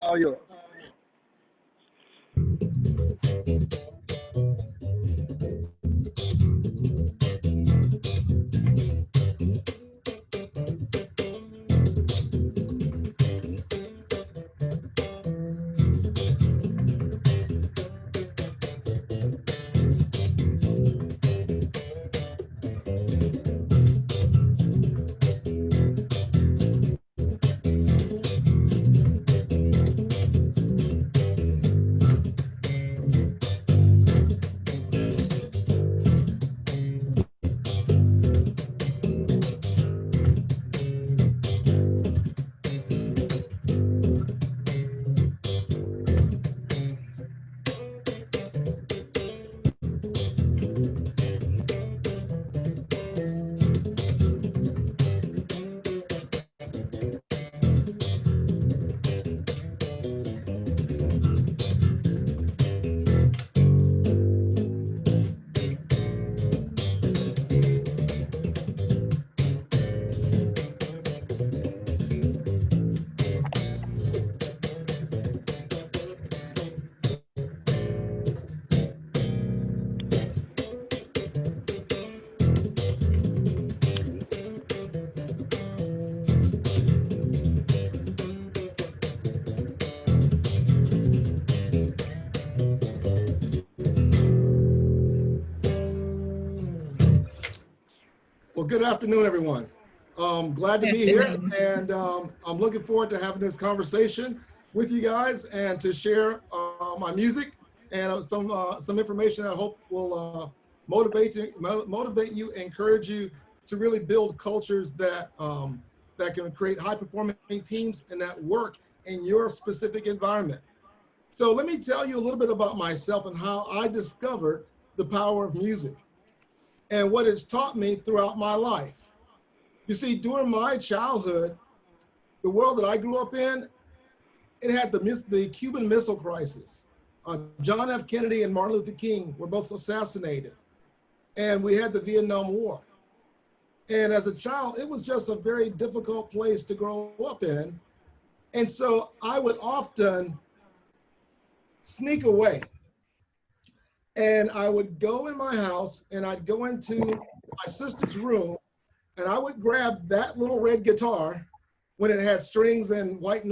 All yours. Well, good afternoon, everyone. Glad to be here, and I'm looking forward to having this conversation with you guys and to share my music and some information I hope will motivate you, encourage you to really build cultures that that can create high-performing teams and that work in your specific environment. So let me tell you a little bit about myself and how I discovered the power of music and what it's taught me throughout my life. You see, during my childhood, the world that I grew up in, it had the Cuban Missile Crisis. John F. Kennedy and Martin Luther King were both assassinated. And we had the Vietnam War. And as a child, it was just a very difficult place to grow up in. And so I would often sneak away. And I would go in my house and I'd go into my sister's room and I would grab that little red guitar when it had strings and white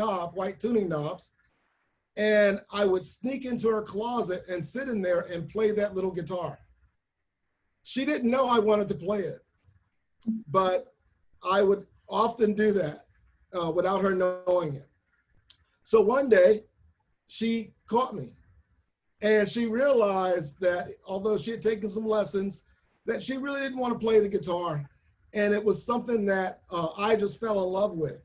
tuning knobs. And I would sneak into her closet and sit in there and play that little guitar. She didn't know I wanted to play it, but I would often do that without her knowing it. So one day she caught me. And she realized that although she had taken some lessons, that she really didn't want to play the guitar. And it was something that I just fell in love with.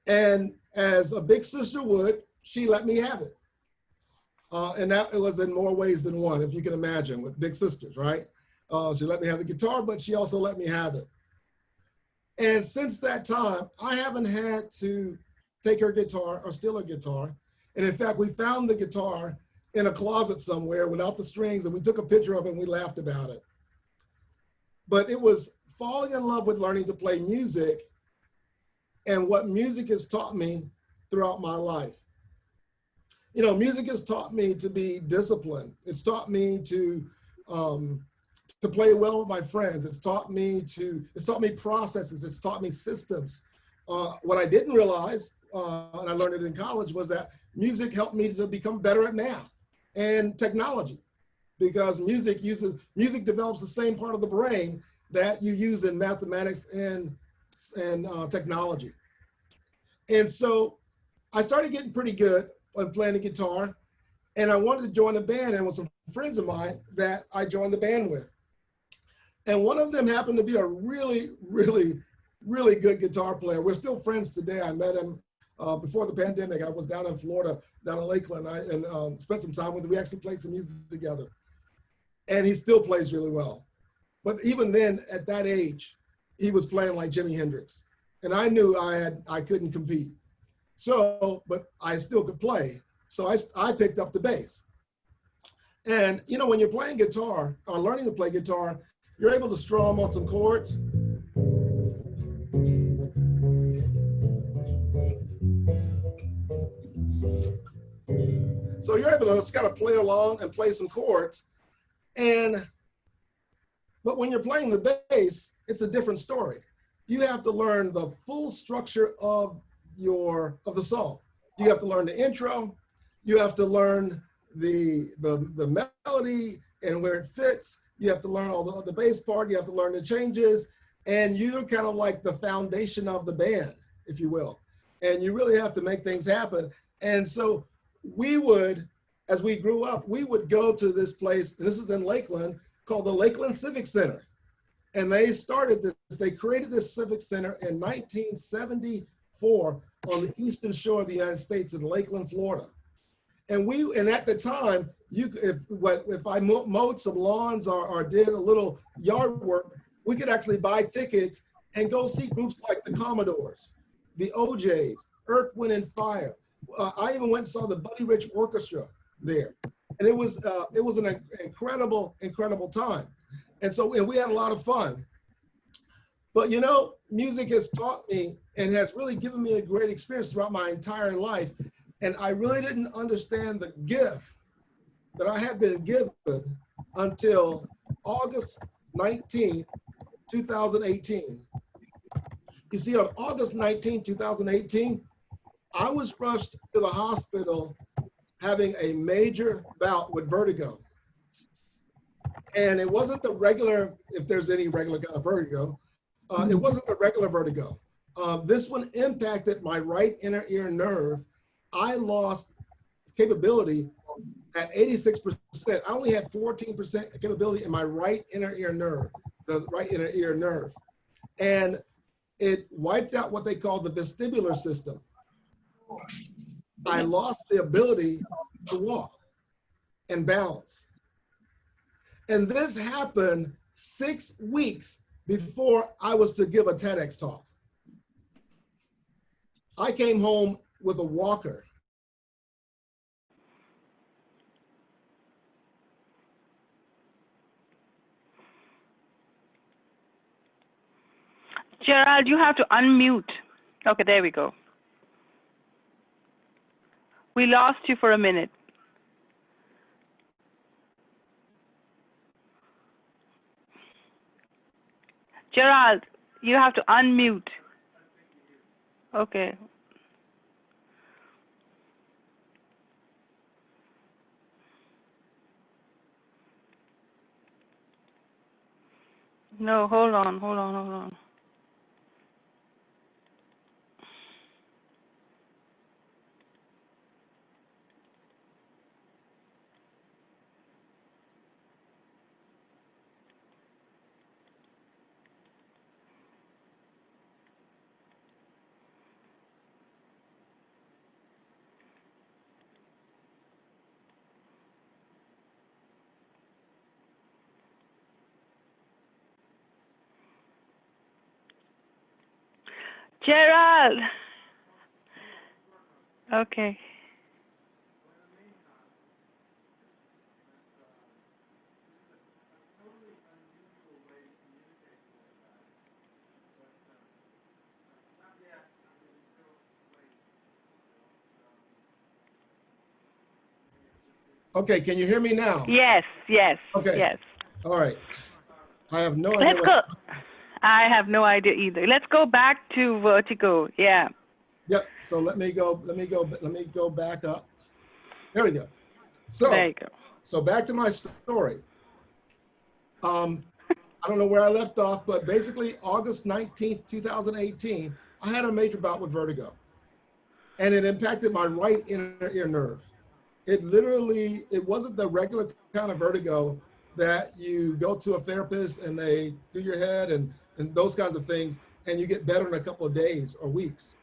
And as a big sister would, she let me have it. And that it was in more ways than one, if you can imagine, with big sisters, right? She let me have the guitar, but she also let me have it. And since that time, I haven't had to take her guitar or steal her guitar. And in fact, we found the guitar in a closet somewhere without the strings, and we took a picture of it and we laughed about it. But it was falling in love with learning to play music and what music has taught me throughout my life. You know, music has taught me to be disciplined. It's taught me to play well with my friends. It's taught me processes. It's taught me systems. What I didn't realize, and I learned it in college, was that music helped me to become better at math and technology, because music develops the same part of the brain that you use in mathematics and technology. And so I started getting pretty good on playing the guitar, and I wanted to join a band, and with some friends of mine that I joined the band with. And one of them happened to be a really, really, really good guitar player. We're still friends today. I met him before the pandemic. I was down in Florida, down in Lakeland, and spent some time with him. We actually played some music together. And he still plays really well. But even then, at that age, he was playing like Jimi Hendrix. And I knew I couldn't compete. So, but I still could play. So I picked up the bass. And you know, when you're playing guitar, or learning to play guitar, you're able to strum on some chords. So you're able to just kind of play along and play some chords. But when you're playing the bass, it's a different story. You have to learn the full structure of the song. You have to learn the intro. You have to learn the melody and where it fits. You have to learn all the bass part. You have to learn the changes. And you're kind of like the foundation of the band, if you will. And you really have to make things happen. And so we would, as we grew up, we would go to this place, and this was in Lakeland, called the Lakeland Civic Center. And they created this Civic Center in 1974 on the eastern shore of the United States in Lakeland, Florida. And at the time, if I mowed some lawns or did a little yard work, we could actually buy tickets and go see groups like the Commodores, the OJs, Earth, Wind and Fire. I even went and saw the Buddy Rich Orchestra there. And it was an incredible, incredible time. And so we had a lot of fun. But you know, music has taught me and has really given me a great experience throughout my entire life. And I really didn't understand the gift that I had been given until August 19th, 2018. You see, on August 19, 2018, I was rushed to the hospital having a major bout with vertigo. And it wasn't the regular, if there's any regular kind of vertigo, it wasn't the regular vertigo. This one impacted my right inner ear nerve. I lost capability at 86%. I only had 14% capability in my right inner ear nerve, the right inner ear nerve. And it wiped out what they call the vestibular system. I lost the ability to walk and balance. And this happened 6 weeks before I was to give a TEDx talk. I came home with a walker. Gerald, you have to unmute. Okay, there we go. We lost you for a minute. Gerald, you have to unmute. Okay. No, hold on. Gerald. Okay. Okay, can you hear me now? Yes. Okay. Yes. All right. I have no idea. Let's go. I have no idea either. Let's go back to vertigo. Yeah. Yep. So let me go back up. There we go. So there you go. So back to my story. I don't know where I left off, but basically August 19th, 2018, I had a major bout with vertigo, and it impacted my right inner ear nerve. It wasn't the regular kind of vertigo that you go to a therapist and they do your head and those kinds of things, and you get better in a couple of days or weeks.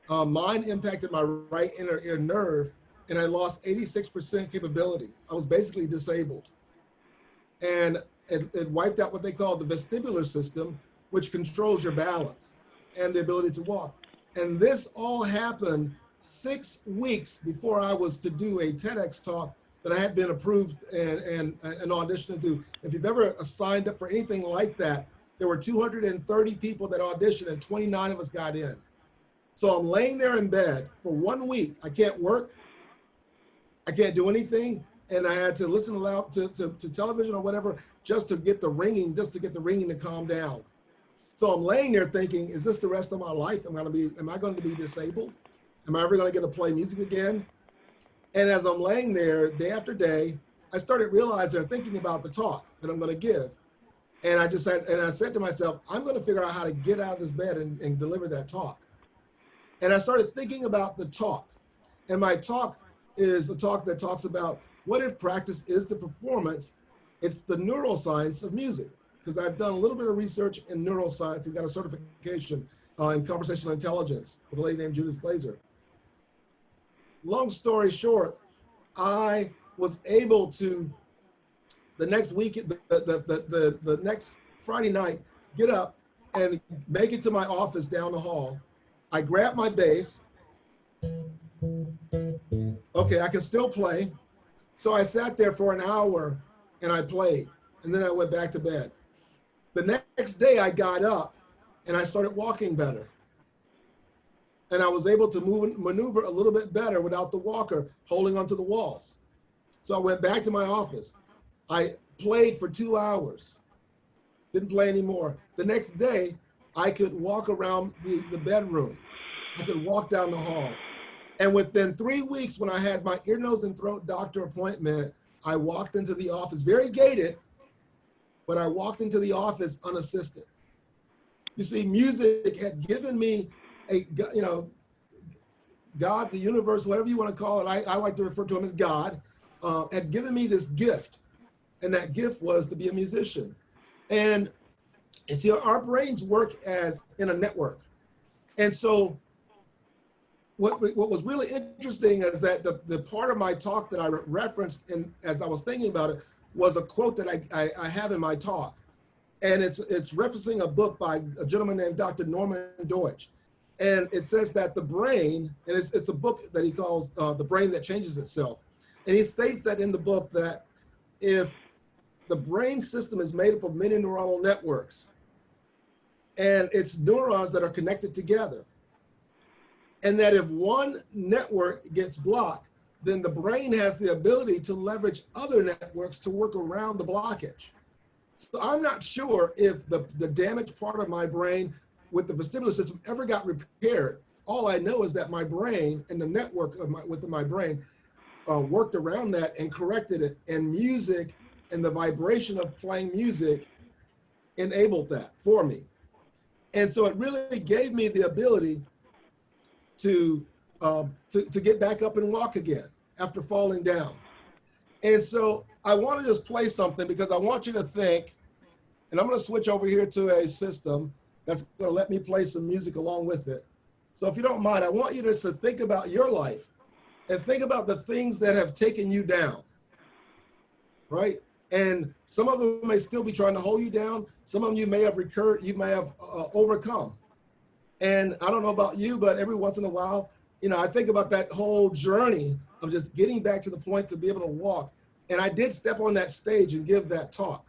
Mine impacted my right inner ear nerve, and I lost 86% capability. I was basically disabled. And it wiped out what they call the vestibular system, which controls your balance and the ability to walk. And this all happened 6 weeks before I was to do a TEDx talk that I had been approved and auditioned to do. If you've ever signed up for anything like that, there were 230 people that auditioned and 29 of us got in. So I'm laying there in bed for 1 week. I can't work. I can't do anything. And I had to listen aloud to television or whatever, just to get the ringing to calm down. So I'm laying there thinking, is this the rest of my life? Am I going to be disabled? Am I ever going to get to play music again? And as I'm laying there day after day, I started realizing and thinking about the talk that I'm going to give. And I said to myself, I'm going to figure out how to get out of this bed and deliver that talk. And I started thinking about the talk. And my talk is a talk that talks about what if practice is the performance? It's the neuroscience of music. Because I've done a little bit of research in neuroscience and got a certification in conversational intelligence with a lady named Judith Glazer. Long story short, I was able to, the next week, the next Friday night, get up and make it to my office down the hall. I grabbed my bass. Okay, I can still play. So I sat there for an hour and I played, and then I went back to bed. The next day I got up and I started walking better. And I was able to maneuver a little bit better without the walker holding onto the walls. So I went back to my office. I played for 2 hours, didn't play anymore. The next day, I could walk around the bedroom. I could walk down the hall. And within 3 weeks, when I had my ear, nose, and throat doctor appointment, I walked into the office, very gated, but I walked into the office unassisted. You see, music had given me God, the universe, whatever you want to call it, I like to refer to him as God, had given me this gift. And that gift was to be a musician. And see, our brains work as in a network. And so what was really interesting is that the part of my talk that I referenced as I was thinking about it was a quote that I have in my talk. And it's referencing a book by a gentleman named Dr. Norman Deutsch. And it says that the brain, and it's a book that he calls The Brain That Changes Itself. And he states that in the book that if the brain system is made up of many neuronal networks, and it's neurons that are connected together, and that if one network gets blocked, then the brain has the ability to leverage other networks to work around the blockage. So I'm not sure if the damaged part of my brain with the vestibular system ever got repaired. All I know is that my brain and the network within my brain worked around that and corrected it, and music and the vibration of playing music enabled that for me. And so it really gave me the ability to get back up and walk again after falling down. And so I want to just play something because I want you to think, and I'm going to switch over here to a system that's going to let me play some music along with it. So if you don't mind, I want you to think about your life and think about the things that have taken you down, right? And some of them may still be trying to hold you down. Some of them you may have overcome. And I don't know about you, but every once in a while, I think about that whole journey of just getting back to the point to be able to walk. And I did step on that stage and give that talk.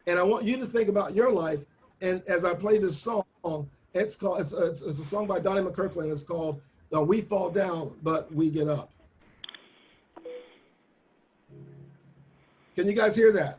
And I want you to think about your life. And as I play this song, it's a song by Donnie McKirkland. It's called We Fall Down, But We Get Up. Can you guys hear that?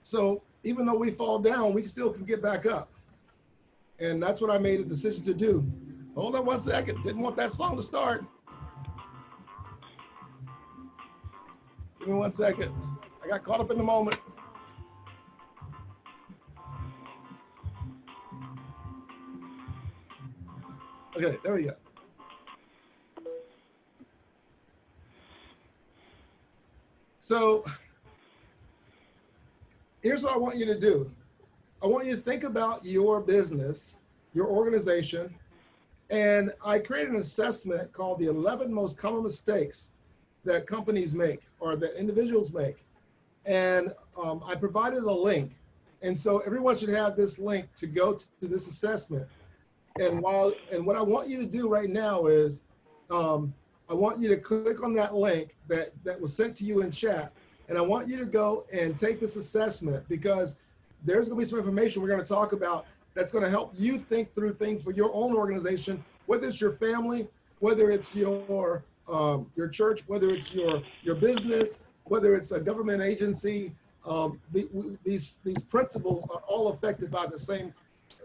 So even though we fall down, we still can get back up. And that's what I made a decision to do. Hold on one second. Didn't want that song to start. Give me 1 second. I got caught up in the moment. Okay, there we go. So here's what I want you to do. I want you to think about your business, your organization, and I created an assessment called the 11 most common mistakes that companies make or that individuals make. And I provided a link. And so everyone should have this link to go to this assessment. And what I want you to do right now is, I want you to click on that link that was sent to you in chat. And I want you to go and take this assessment, because there's going to be some information we're going to talk about that's going to help you think through things for your own organization, whether it's your family, whether it's your church, whether it's your business, whether it's a government agency. These principles are all affected by the same.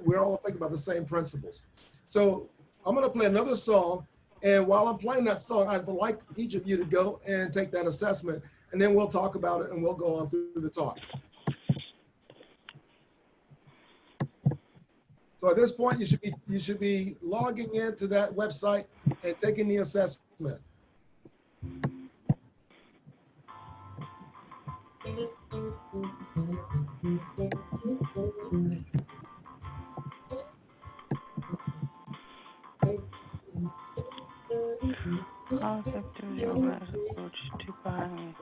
We're all affected by the same principles. So I'm going to play another song, and while I'm playing that song, I'd like each of you to go and take that assessment, and then we'll talk about it and we'll go on through the talk. So at this point, you should be logging into that website and taking the assessment. How effective the organized approach to buying?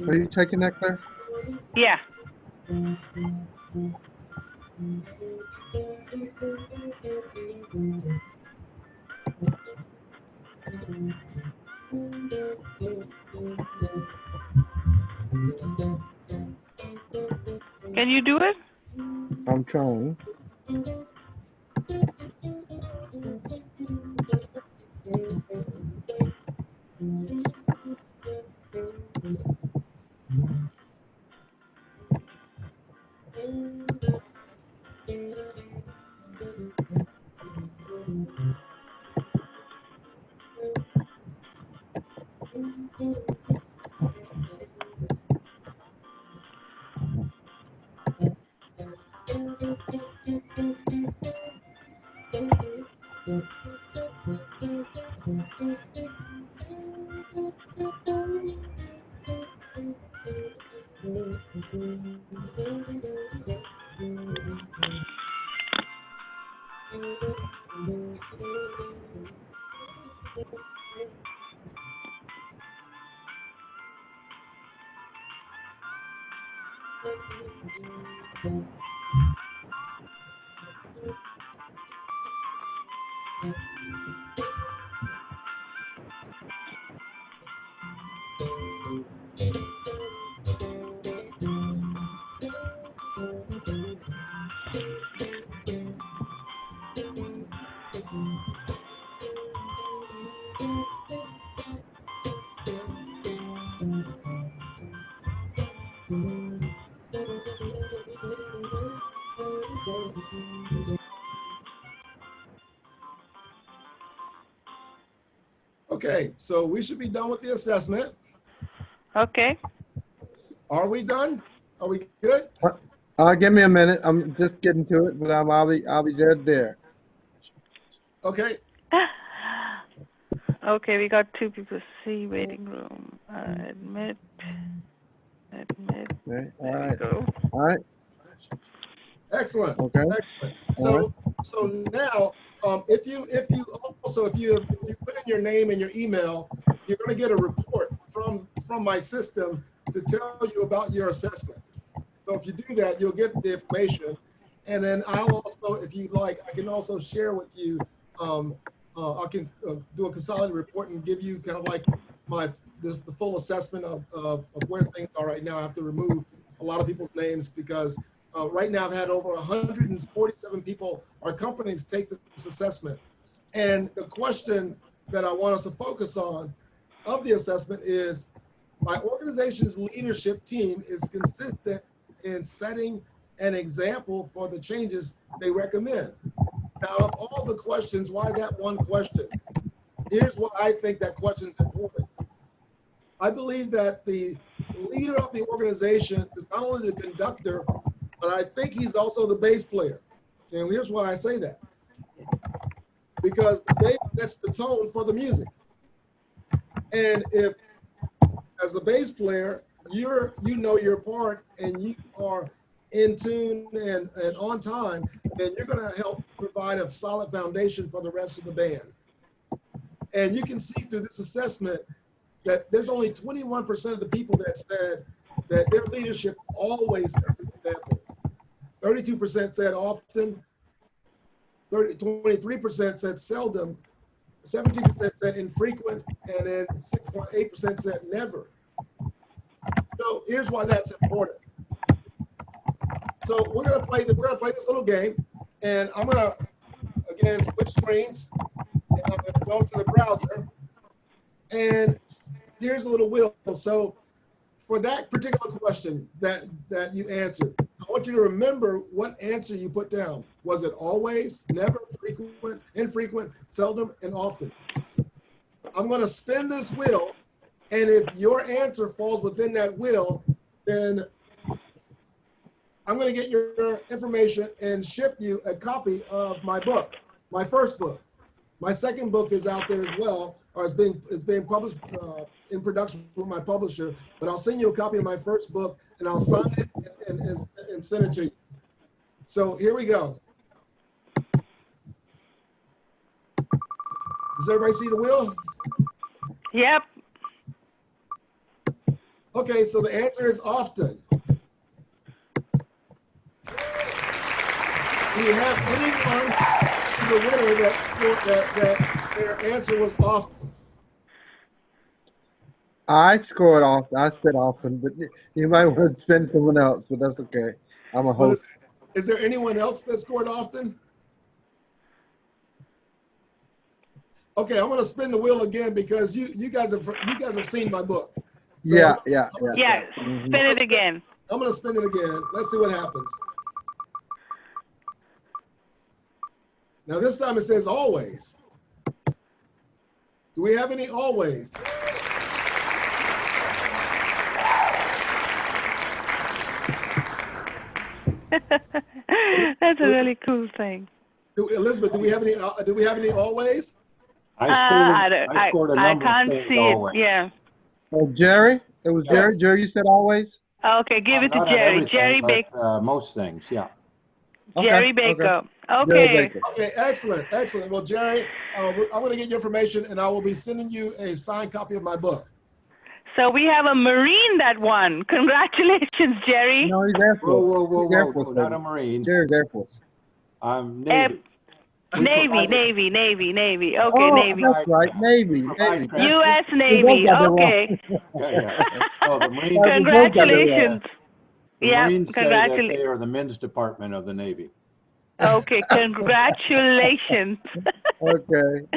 Are you taking that, Claire? Yeah. Can you do it? I'm trying. Okay, so we should be done with the assessment. Okay. Are we done? Are we good? Give me a minute. I'm just getting to it, but I'll be dead there. Okay. Okay, we got 2 people. See waiting room. Admit. Okay. All There right. we go. All right. Excellent. Okay. Excellent. So now, if you put in your name and your email, you're going to get a report from my system to tell you about your assessment. So if you do that, you'll get the information, and then I'll also, if you'd like, I can also share with you. I can do a consolidated report and give you kind of like the full assessment of where things are right now. I have to remove a lot of people's names because right now I've had over 147 people or companies take this assessment. And the question that I want us to focus on of the assessment is, my organization's leadership team is consistent in setting an example for the changes they recommend. Now, of all the questions, why that one question? Here's why I think that question is important. I believe that the leader of the organization is not only the conductor, but I think he's also the bass player. And here's why I say that. Because the bass sets the tone for the music. And if, as the bass player, you know your part and you are in tune and on time, then you're going to help provide a solid foundation for the rest of the band. And you can see through this assessment that there's only 21% of the people that said that their leadership always sets an example. 32% said often, 23% said seldom, 17% said infrequent, and then 6.8% said never. So here's why that's important. So we're gonna play this little game, and I'm gonna again switch screens, and I'm gonna go to the browser, and here's a little wheel. So for that particular question that you answered, I want you to remember what answer you put down. Was it always, never, frequent, infrequent, seldom, and often? I'm gonna spin this wheel, and if your answer falls within that wheel, then I'm going to get your information and ship you a copy of my book, my first book. My second book is out there as well, or it's being published in production with my publisher. But I'll send you a copy of my first book, and I'll sign it and send it to you. So here we go. Does everybody see the wheel? Yep. Okay, so the answer is often. Do you have anyone who's a winner that their answer was often? I scored often. I said often, but you might want to spend someone else, but that's okay. I'm a host. Is there anyone else that scored often? Okay, I'm going to spin the wheel again because you guys have seen my book. So Yeah. Spin it again. I'm going to spin it again. Let's see what happens. Now this time it says always. Do we have any always? That's a really cool thing. Elizabeth, do we have any always? I scored a number can't of things see always. it. Yeah. Oh, Jerry? It was Jerry? Yes. Jerry, you said always? Okay, give it to Not on Jerry. everything, Jerry but, Baker. most things, yeah. Jerry Baker. Jerry Okay. Baker. Okay, excellent. Well, Jerry, I'm going to get your information and I will be sending you a signed copy of my book. So we have a Marine that won. Congratulations, Jerry. No, he's Air Force. Whoa, He's Air Force, not a baby. Marine. Jerry's Air Force. I'm Navy. Navy. Okay, Oh, Navy. that's right. Navy. U.S. Navy. Okay. Yeah. No, the Marines. Congratulations. The Yeah, Marines say that they are the men's department of the Navy. Okay, congratulations. Okay.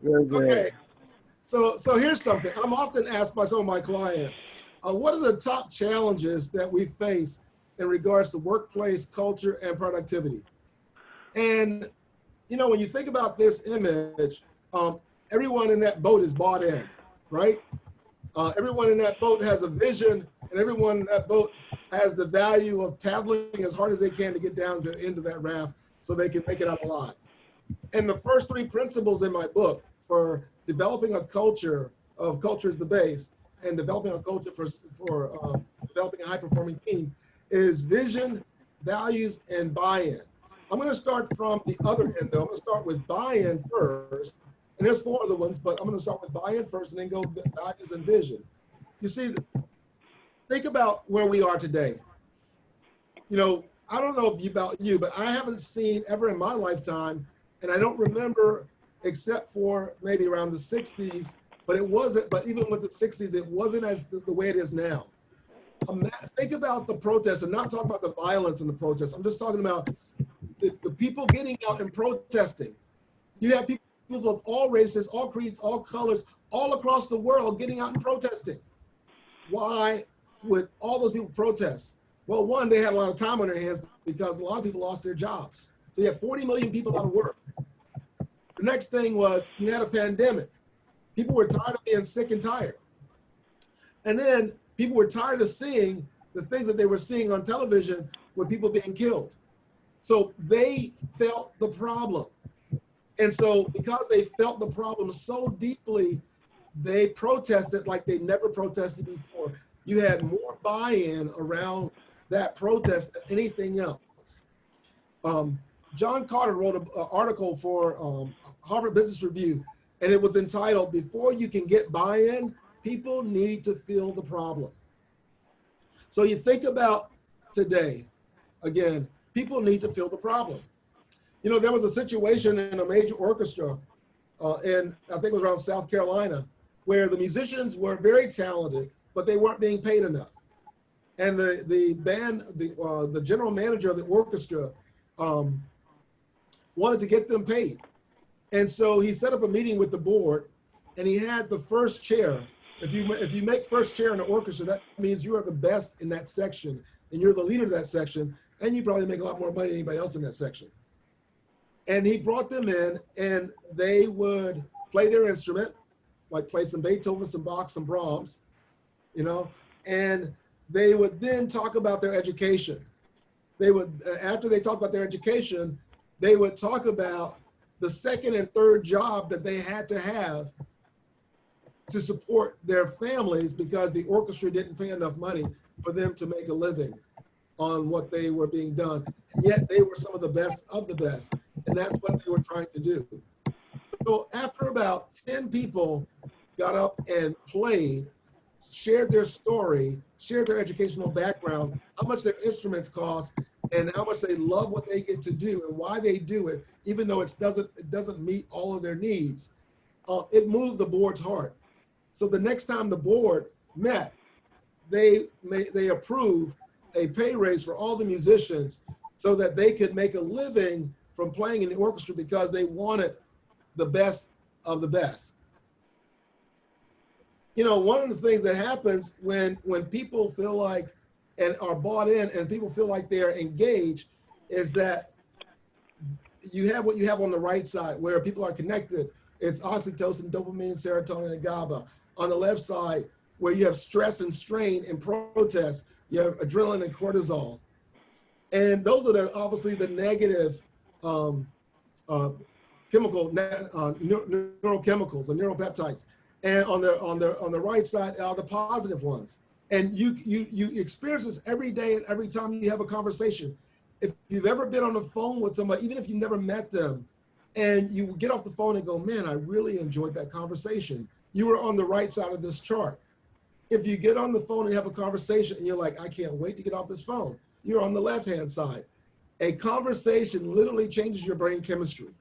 Very good. Okay. So here's something. I'm often asked by some of my clients, what are the top challenges that we face in regards to workplace culture and productivity? And, you know, when you think about this image, everyone in that boat is bought in, right? Everyone in that boat has a vision, and everyone in that boat has the value of paddling as hard as they can to get down to the end of that raft so they can make it out alive. And the first three principles in my book for developing a culture of culture is the base and developing a culture for developing a high-performing team is vision, values, and buy-in. I'm going to start from the other end, though. I'm going to start with buy-in first. And there's four other ones, but I'm going to start with buy-in first and then go values and vision. You see, think about where we are today. You know, I don't know about you, but I haven't seen ever in my lifetime, and I don't remember except for maybe around the 60s, but it wasn't, but even with the 60s, it wasn't as the way it is now. think about the protests, and not talking about the violence in the protests. I'm just talking about the people getting out and protesting. You have people of all races, all creeds, all colors, all across the world getting out and protesting. Why would all those people protest? Well, one, they had a lot of time on their hands because a lot of people lost their jobs. So you have 40 million people out of work. The next thing was you had a pandemic. People were tired of being sick and tired. And then people were tired of seeing the things that they were seeing on television with people being killed. So they felt the problem. And so because they felt the problem so deeply, they protested like they never protested before. You had more buy-in around that protest than anything else. John Carter wrote an article for Harvard Business Review, and it was entitled, "Before you can get buy-in, people need to feel the problem." So you think about today, again, people need to feel the problem. You know, there was a situation in a major orchestra, and I think it was around South Carolina, where the musicians were very talented, but they weren't being paid enough. And the general manager of the orchestra wanted to get them paid. And so he set up a meeting with the board, and he had the first chair. If you make first chair in the orchestra, that means you are the best in that section, and you're the leader of that section, and you probably make a lot more money than anybody else in that section. And he brought them in, and they would play their instrument, like play some Beethoven, some Bach, some Brahms, you know, and they would then talk about their education. They would, after they talked about their education, they would talk about the second and third job that they had to have to support their families because the orchestra didn't pay enough money for them to make a living on what they were being done. And yet they were some of the best of the best. And that's what they were trying to do. So after about 10 people got up and played, shared their story, shared their educational background, how much their instruments cost, and how much they love what they get to do and why they do it, even though it doesn't meet all of their needs, it moved the board's heart. So the next time the board met, they approved a pay raise for all the musicians so that they could make a living from playing in the orchestra because they wanted the best of the best. You know, one of the things that happens when people feel like and are bought in and people feel like they're engaged is that you have what you have on the right side where people are connected. It's oxytocin, dopamine, serotonin, and GABA. On the left side, where you have stress and strain and protest, you have adrenaline and cortisol. And those are obviously the negative neurochemicals or neuropeptides. And on the right side are the positive ones. And you experience this every day and every time you have a conversation. If you've ever been on the phone with somebody, even if you've never met them, and you get off the phone and go, man, I really enjoyed that conversation. You were on the right side of this chart. If you get on the phone and have a conversation and you're like, I can't wait to get off this phone, you're on the left-hand side. A conversation literally changes your brain chemistry.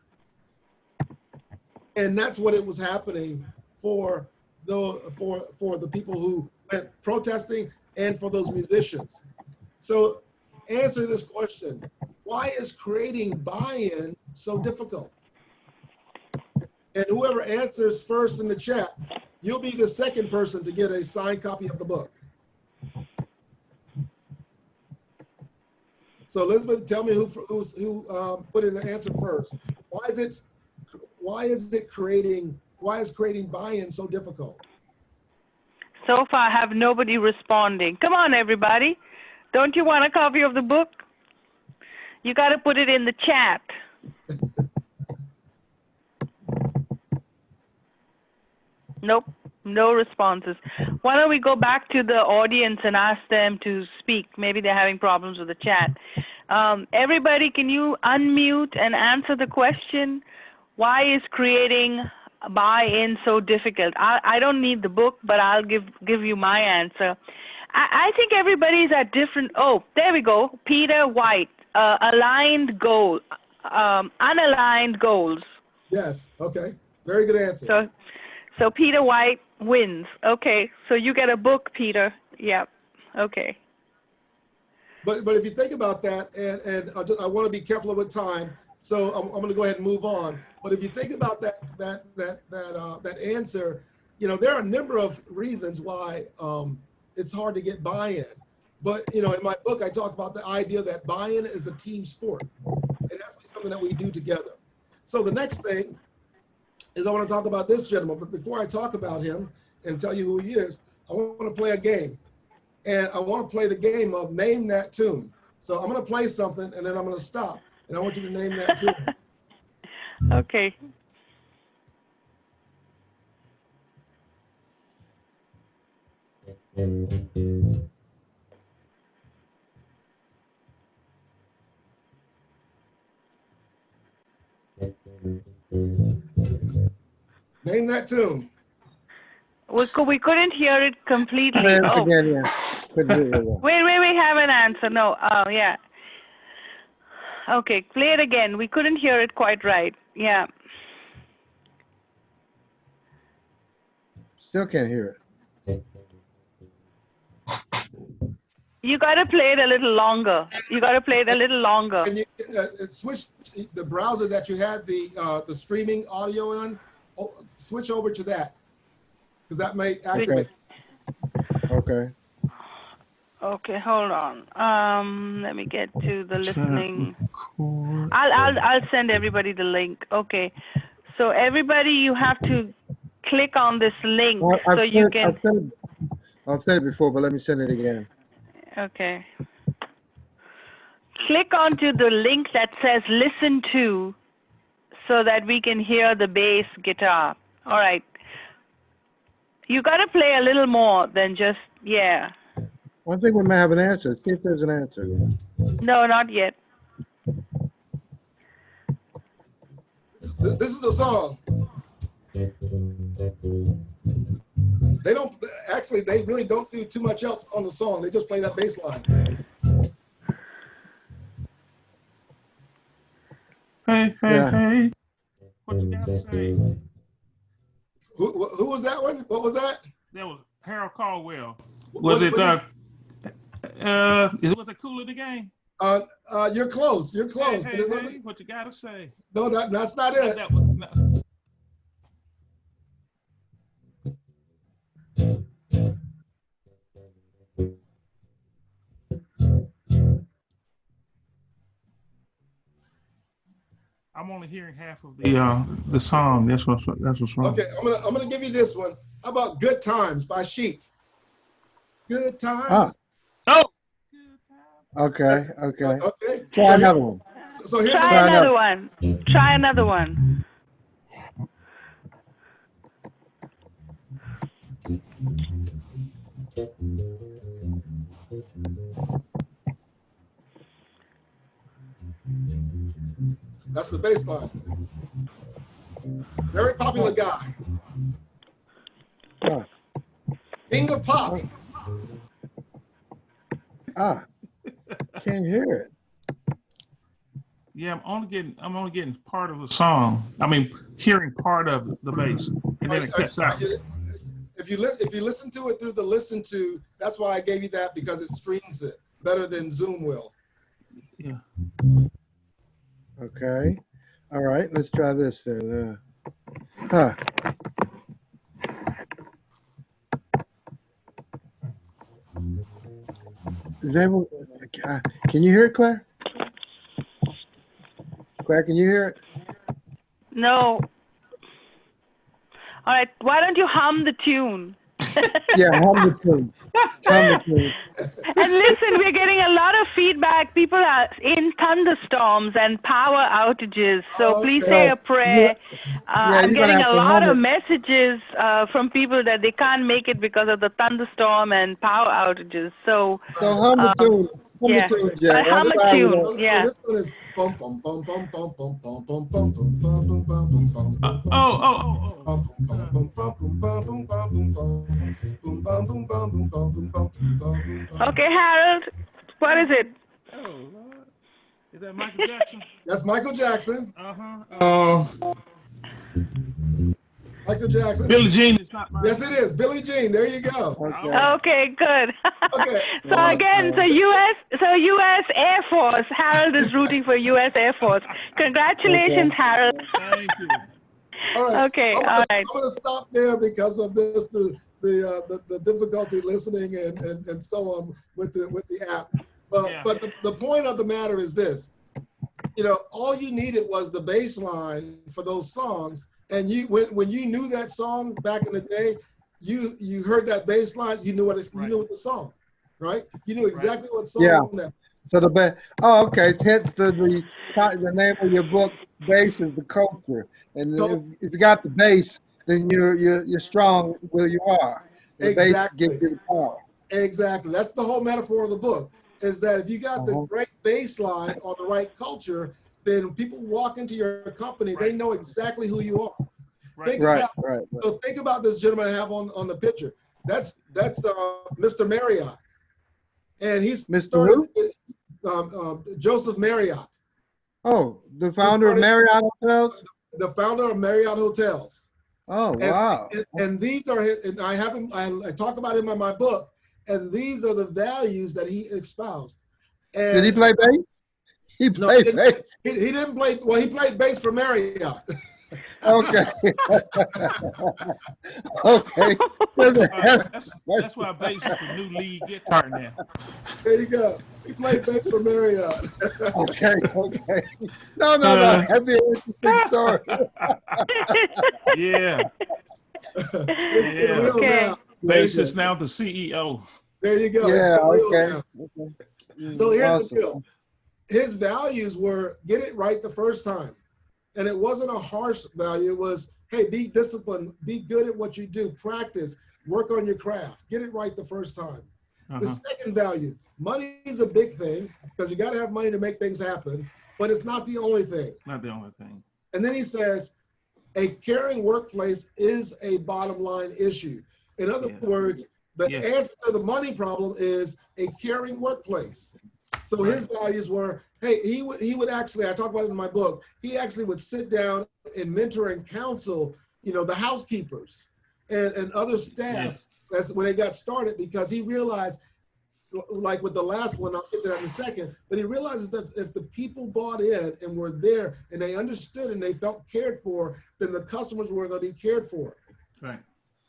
And that's what it was happening for the people who went protesting and for those musicians. So answer this question, why is creating buy-in so difficult? And whoever answers first in the chat, you'll be the second person to get a signed copy of the book. So Elizabeth, tell me who put in the answer first. Why is creating buy-in so difficult? So far, I have nobody responding. Come on, everybody. Don't you want a copy of the book? You got to put it in the chat. Nope, no responses. Why don't we go back to the audience and ask them to speak? Maybe they're having problems with the chat. Everybody, can you unmute and answer the question? Why is creating buy-in so difficult? I don't need the book, but I'll give you my answer. I think everybody's at different, oh, there we go. Peter White, unaligned goals. Yes, okay, very good answer. So Peter White wins. Okay, so you get a book, Peter. Yeah. Okay. But if you think about that, and I want to be careful with time, so I'm going to go ahead and move on. But if you think about that answer, you know, there are a number of reasons why it's hard to get buy-in. But you know, in my book, I talk about the idea that buy-in is a team sport. It has to be something that we do together. So the next thing is I want to talk about this gentleman. But before I talk about him and tell you who he is, I want to play a game. And I want to play the game of name that tune. So I'm going to play something and then I'm going to stop. And I want you to name that tune. Okay. Name that tune. We couldn't hear it completely. Say it Oh. again, yeah. Couldn't hear you well. Wait, we have an answer. No, yeah. Okay, play it again. We couldn't hear it quite right. Yeah. Still can't hear it. You got to play it a little longer. You got to play it a little longer. Can you switch the browser that you had the streaming audio on? Switch over to that, because that may activate. Okay. Okay, hold on. Let me get to the listening. I'll send everybody the link. Okay. So everybody, you have to click on this link Well, so you can. I've said it before, but let me send it again. Okay. Click onto the link that says listen to so that we can hear the bass guitar. All right. You got to play a little more than just, yeah. Well, I think we may have an answer. See if there's an answer. No, not yet. This is the song. They don't, actually, they really don't do too much else on the song. They just play that bass line. Hey, Yeah. hey. What you got to say? Who was that one? What was that? That was Harold Caldwell. Was Was it Cool of the Game? You're close. You're close. Hey, hey, what you got to say? No, that's not it. That was, no. I'm only hearing half of the song. That's what's wrong. Okay, I'm gonna give you this one. How about "Good Times" by Chic? Good times. Oh. Okay. Okay. Okay. Try another one. So here's Try another one. Try another one. That's the bass line. Very popular guy. Ah. King of pop. Can't hear it. Yeah, I'm only getting part of the song. I mean, hearing part of the bass, and then it cuts out. If you listen to it through the listen to, that's why I gave you that, because it streams it better than Zoom will. Yeah. Okay. All right. Let's try this then. Huh. Is able? Can you hear it, Claire? Claire, can you hear it? No. All right. Why don't you hum the tune? Yeah, hum the tune. Hum the tune. And listen, we're getting a lot of feedback. People are in thunderstorms and power outages. So please say a prayer. I'm getting a lot of messages from people that they can't make it because of the thunderstorm and power outages. So hum the tune. Yeah. Hum a tune. Yeah. So this one is bum bum bum bum bum bum bum bum bum bum bum bum bum bum. Okay, Harold, what is it? Oh, Lord. Is that Michael Jackson? That's Michael Jackson. Uh-huh. Michael Jackson. Billie Jean is It's not mine. Yes, it is. Billie Jean. There you go. Okay. Okay, good. Okay. So again, so U.S. Air Force. Harold is rooting for U.S. Air Force. Congratulations, Harold. Thank you. All right. Okay, I'm all right. going to stop there because of this the difficulty listening and so on with the app. But the point of the matter is this. You know, all you needed was the bass line for those songs, and when you knew that song back in the day, you heard that bass line, you knew you knew the song, right? You knew exactly what song that. So the bass. Oh, okay. Hence the name of your book. Bass is the culture, and So, if you got the bass, then you're strong where you are. The bass gives exactly. you the power. Exactly. That's the whole metaphor of the book, is that if you got the right baseline or the right culture, then people walk into your company, they know exactly who you are. Think about this gentleman I have on the picture. That's Mr. Marriott. And he's Mr. Who? Joseph Marriott. Oh, the founder of Marriott Hotels? The founder of Marriott Hotels. Oh, wow. And these are his, and I talk about him in my book, and these are the values that he espoused. And did he play bass? He played bass. He didn't play, well, he played bass for Marriott. Okay. Okay. That's why bass is the new lead guitar now. There you go. He played bass for Marriott. Okay. No. That'd be an interesting story. Yeah. Okay. Bass is now the CEO. There you go. Yeah, okay. So here's awesome. the deal. His values were get it right the first time. And it wasn't a harsh value. It was, hey, be disciplined, be good at what you do, practice, work on your craft, get it right the first time. The second value, money is a big thing because you got to have money to make things happen, but it's not the only thing. Not the only thing. And then he says, a caring workplace is a bottom line issue. In other words, the answer to the money problem is a caring workplace. So his values were, hey, he would actually, I talk about it in my book, he actually would sit down and mentor and counsel, the housekeepers and other staff when they got started, because he realized, like with the last one, I'll get to that in a second, but he realizes that if the people bought in and were there and they understood and they felt cared for, then the customers were going to be cared for. Right.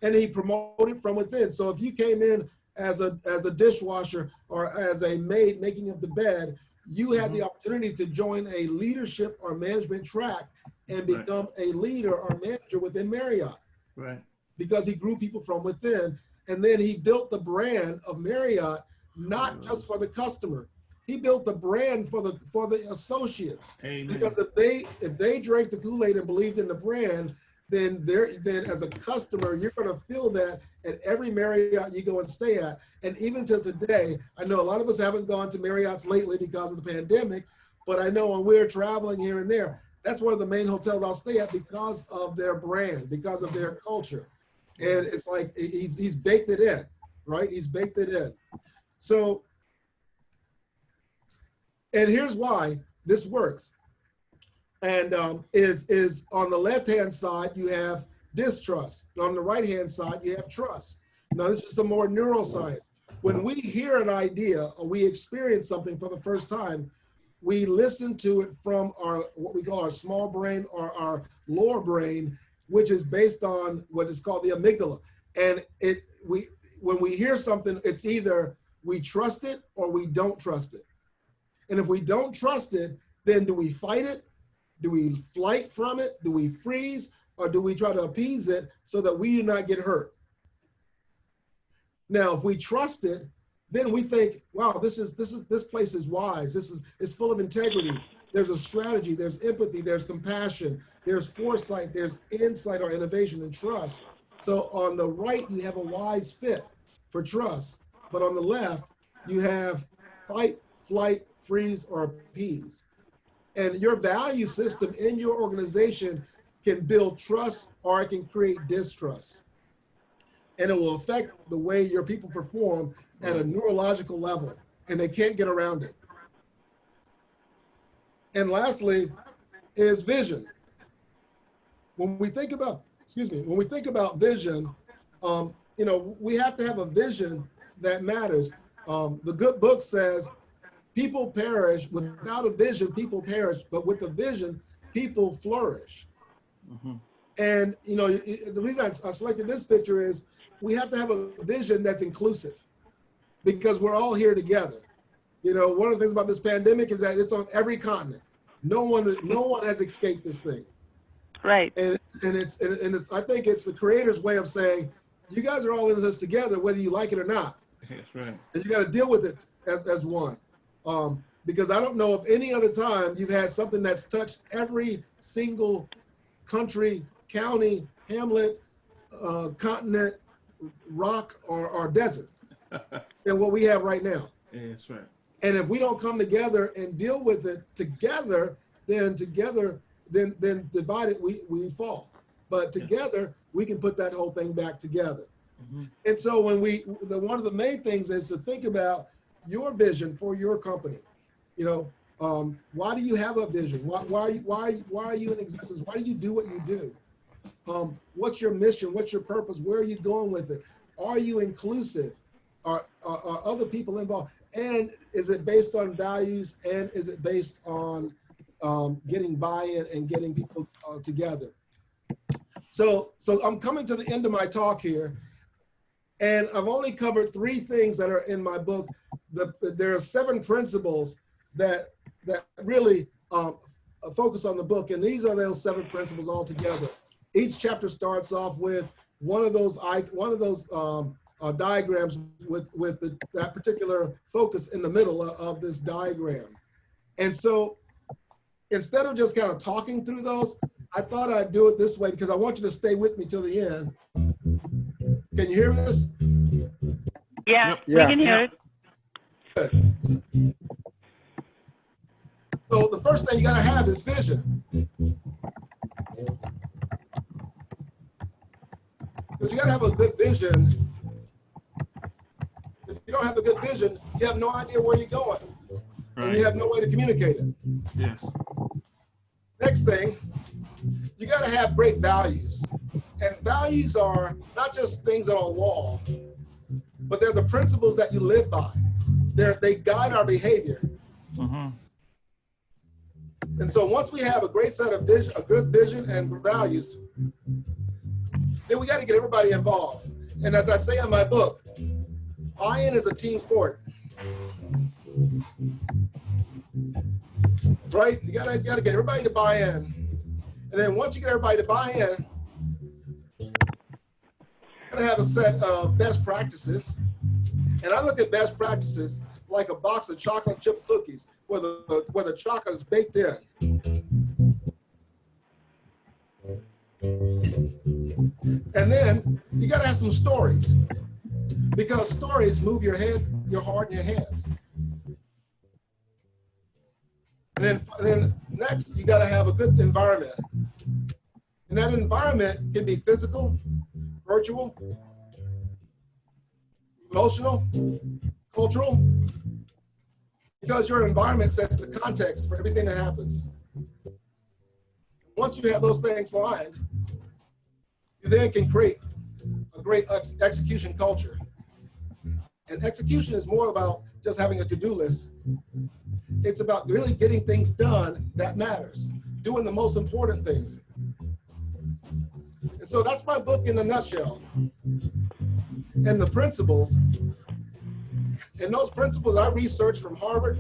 And he promoted from within. So if you came in as a dishwasher or as a maid making up the bed, you had the opportunity to join a leadership or management track and become a leader or manager within Marriott. Right. Because he grew people from within. And then he built the brand of Marriott, not just for the customer. He built the brand for the associates. Amen. Because if they drank the Kool-Aid and believed in the brand, then as a customer, you're going to feel that at every Marriott you go and stay at. And even to today, I know a lot of us haven't gone to Marriotts lately because of the pandemic, but I know when we're traveling here and there, that's one of the main hotels I'll stay at because of their brand, because of their culture. And it's like he's baked it in, right? He's baked it in. So, and here's why this works. And is on the left-hand side, you have distrust. On the right-hand side, you have trust. Now, this is some more neuroscience. When we hear an idea or we experience something for the first time, we listen to it from what we call our small brain or our lower brain, which is based on what is called the amygdala. And when we hear something, it's either we trust it or we don't trust it. And if we don't trust it, then do we fight it? Do we flight from it? Do we freeze? Or do we try to appease it so that we do not get hurt? Now, if we trust it, then we think, wow, this place is wise. It's full of integrity. There's a strategy, there's empathy, there's compassion, there's foresight, there's insight or innovation and trust. So on the right, you have a wise fit for trust. But on the left, you have fight, flight, freeze, or appease. And your value system in your organization can build trust or it can create distrust. And it will affect the way your people perform at a neurological level, and they can't get around it. And lastly is vision. When we think about vision, you know, we have to have a vision that matters. The good book says, people perish without a vision, people perish, but with a vision, people flourish. Mhm. And, you know, the reason I selected this picture is we have to have a vision that's inclusive because we're all here together. You know, one of the things about this pandemic is that it's on every continent. No one has escaped this thing. Right. And it's I think it's the creator's way of saying, you guys are all in this together, whether you like it or not. That's right. And you got to deal with it as one. Because I don't know of any other time you've had something that's touched every single country, county, hamlet, continent, rock, or desert than what we have right now. Yeah, that's right. And if we don't come together and deal with it together, then divided we fall. But together we can put that whole thing back together. Mhm. And so when one of the main things is to think about your vision for your company. You know, why do you have a vision? Why are you in existence? Why do you do what you do? What's your mission? What's your purpose? Where are you going with it? Are you inclusive? Are other people involved? And is it based on values? And is it based on getting buy-in and getting people together? So I'm coming to the end of my talk here, and I've only covered 3 things that are in my book. There are 7 principles that really focus on the book, and these are those 7 principles altogether. Each chapter starts off with one of those diagrams with that particular focus in the middle of this diagram. And so instead of just kind of talking through those, I thought I'd do it this way because I want you to stay with me till the end. Can you hear this? Yeah, Yep. we can hear Yep. it. So the first thing you got to have is vision. Because you got to have a good vision. If you don't have a good vision, you have no idea where you're going. And you have no way to communicate it. Yes. Next thing, you got to have great values. And values are not just things that are on a wall, but they're the principles that you live by. They guide our behavior. Mm-hmm. And so once we have a great set of vision, a good vision and values, then we got to get everybody involved. And as I say in my book, buy-in is a team sport. Right? You gotta get everybody to buy in. And then once you get everybody to buy in, you gotta have a set of best practices. And I look at best practices like a box of chocolate chip cookies where the chocolate is baked in. And then you gotta have some stories because stories move your head, your heart, and your hands. And then next, you got to have a good environment. And that environment can be physical, virtual, emotional, cultural, because your environment sets the context for everything that happens. Once you have those things lined, you then can create a great execution culture. And execution is more about just having a to-do list. It's about really getting things done that matters, doing the most important things. And so that's my book in a nutshell. And the principles, and those principles I researched from Harvard,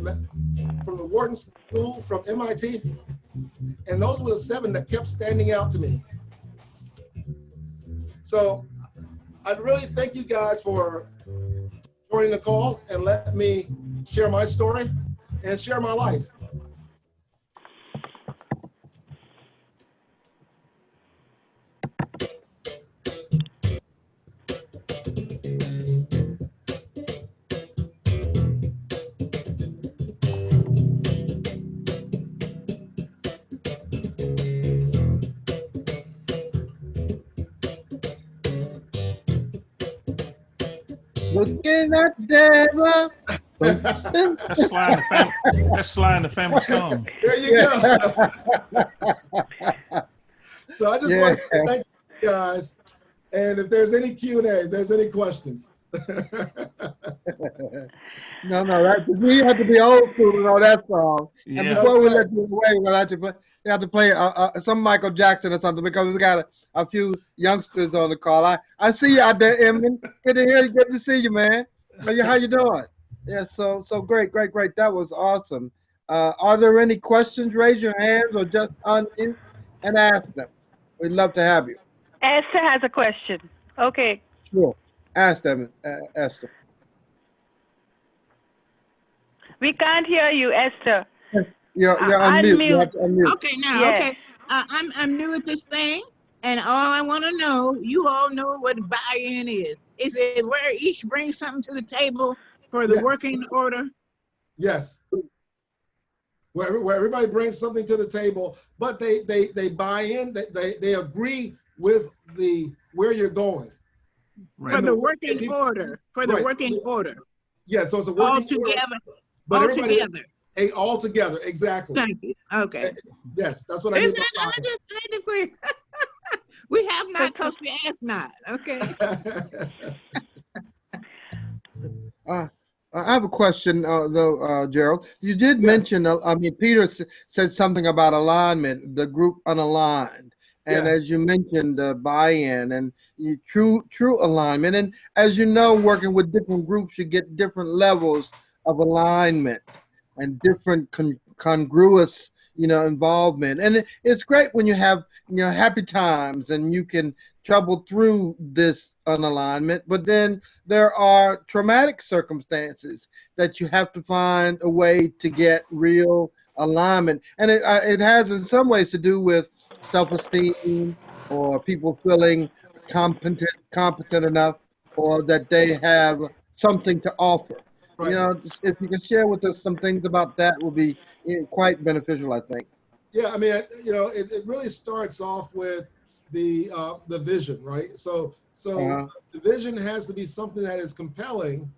from the Wharton School, from MIT, and those were the 7 that kept standing out to me. So I'd really thank you guys for joining the call and let me share my story and share my life. Looking at the That's Sly and the Family Stone. There you go. So I just want to thank you guys. And if there's any Q&A, if there's any questions. No, we have to be old school to know that song. Yeah. And before we That's right. let you away, we're gonna have to play some Michael Jackson or something because we got a few youngsters on the call. I see you out there, Emily. Good to hear you. Good to see you, man. How you doing? Yeah, so great. That was awesome. Are there any questions? Raise your hands or just unmute and ask them. We'd love to have you. Esther has a question. Okay. Sure. Ask them, Esther. We can't hear you, Esther. You're unmute. You have to unmute. Okay, now, Yes. okay. I'm new at this thing, and all I want to know, you all know what buy-in is. Is it where each brings something to the table for the Yes. working order? Yes. Where everybody brings something to the table, but they buy in, they agree with where you're going. Right. For And the the- working order, for the Right. working order, Yeah, so it's a all working order, together, but all everybody together. all together, exactly. Thank you, okay. Yes, that's what I mean by I just made it clear. We have not because we ask not, okay? buy-in. I have a question, though, Gerald. You did Yes. mention, Peter said something about alignment, the group unaligned. And Yes. as you mentioned, buy-in and true alignment. And as you know, working with different groups, you get different levels of alignment and different congruous, involvement. And it's great when you have, happy times and you can trouble through this unalignment. But then there are traumatic circumstances that you have to find a way to get real alignment. And it has in some ways to do with self-esteem or people feeling competent enough or that they have something to offer. Right. If you can share with us some things about that would be quite beneficial, I think. Yeah, I mean, it really starts off with the vision, right? So Uh-huh. the vision has to be something that is compelling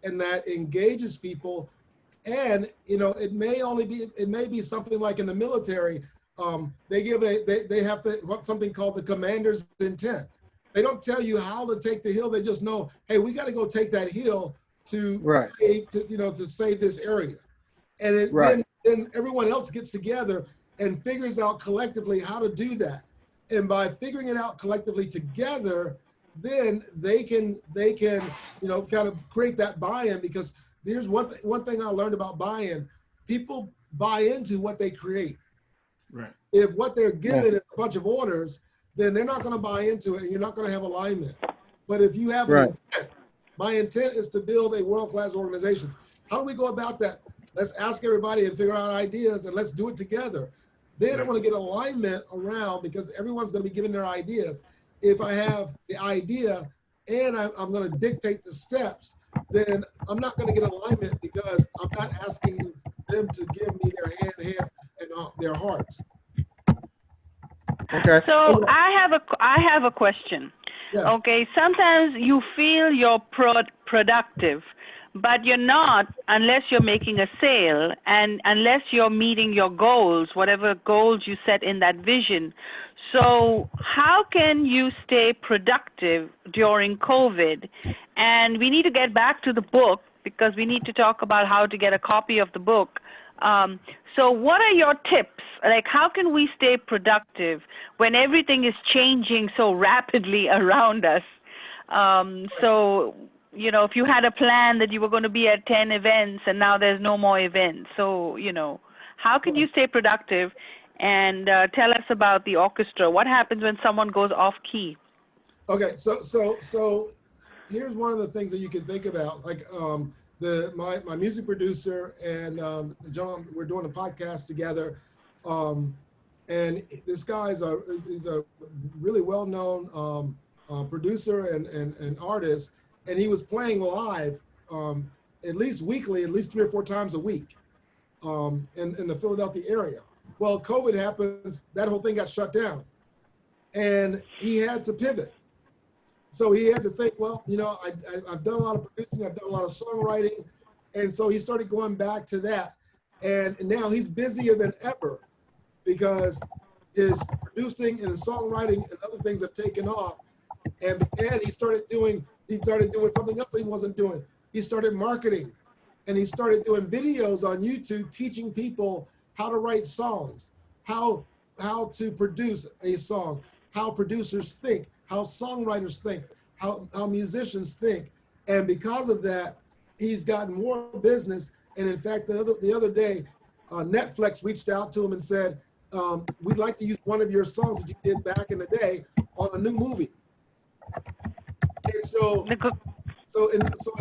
and that engages people. And it may be something like in the military, they have something called the commander's intent. They don't tell you how to take the hill. They just know, hey, we got to go take that hill to Right. save this area. And Right. then everyone else gets together and figures out collectively how to do that. And by figuring it out collectively together, then they can kind of create that buy-in, because there's one thing I learned about buy-in. People buy into what they create. Right. If what they're given is a bunch of orders, then they're not going to buy into it and you're not going to have alignment. But if you have an intent, my intent is to build a world-class organization. How do we go about that? Let's ask everybody and figure out ideas and let's do it together. Then I want to get alignment around, because everyone's going to be giving their ideas. If I have the idea and I'm going to dictate the steps, then I'm not going to get alignment because I'm not asking them to give me their hand and their hearts. Okay. So I have a question. Yes. Okay, sometimes you feel you're productive, but you're not unless you're making a sale and unless you're meeting your goals, whatever goals you set in that vision. So how can you stay productive during COVID? And we need to get back to the book because we need to talk about how to get a copy of the book. So what are your tips? Like, how can we stay productive when everything is changing so rapidly around us? So, if you had a plan that you were going to be at 10 events and now there's no more events. So, how can you stay productive? And tell us about the orchestra. What happens when someone goes off key? Okay, so here's one of the things that you can think about. Like my music producer and the gentleman, we're doing a podcast together, and this guy is a really well-known producer and artist, and he was playing live at least weekly, at least 3 or 4 times a week in the Philadelphia area. Well, COVID happens, that whole thing got shut down, and he had to pivot. So he had to think, well, I've done a lot of producing, I've done a lot of songwriting. And so he started going back to that. And now he's busier than ever because his producing and his songwriting and other things have taken off. And he started doing something else he wasn't doing. He started marketing, and he started doing videos on YouTube teaching people how to write songs, how to produce a song, how producers think, how songwriters think, how musicians think. And because of that, he's gotten more business. And in fact, the other day, Netflix reached out to him and said, we'd like to use one of your songs that you did back in the day on a new movie. And so in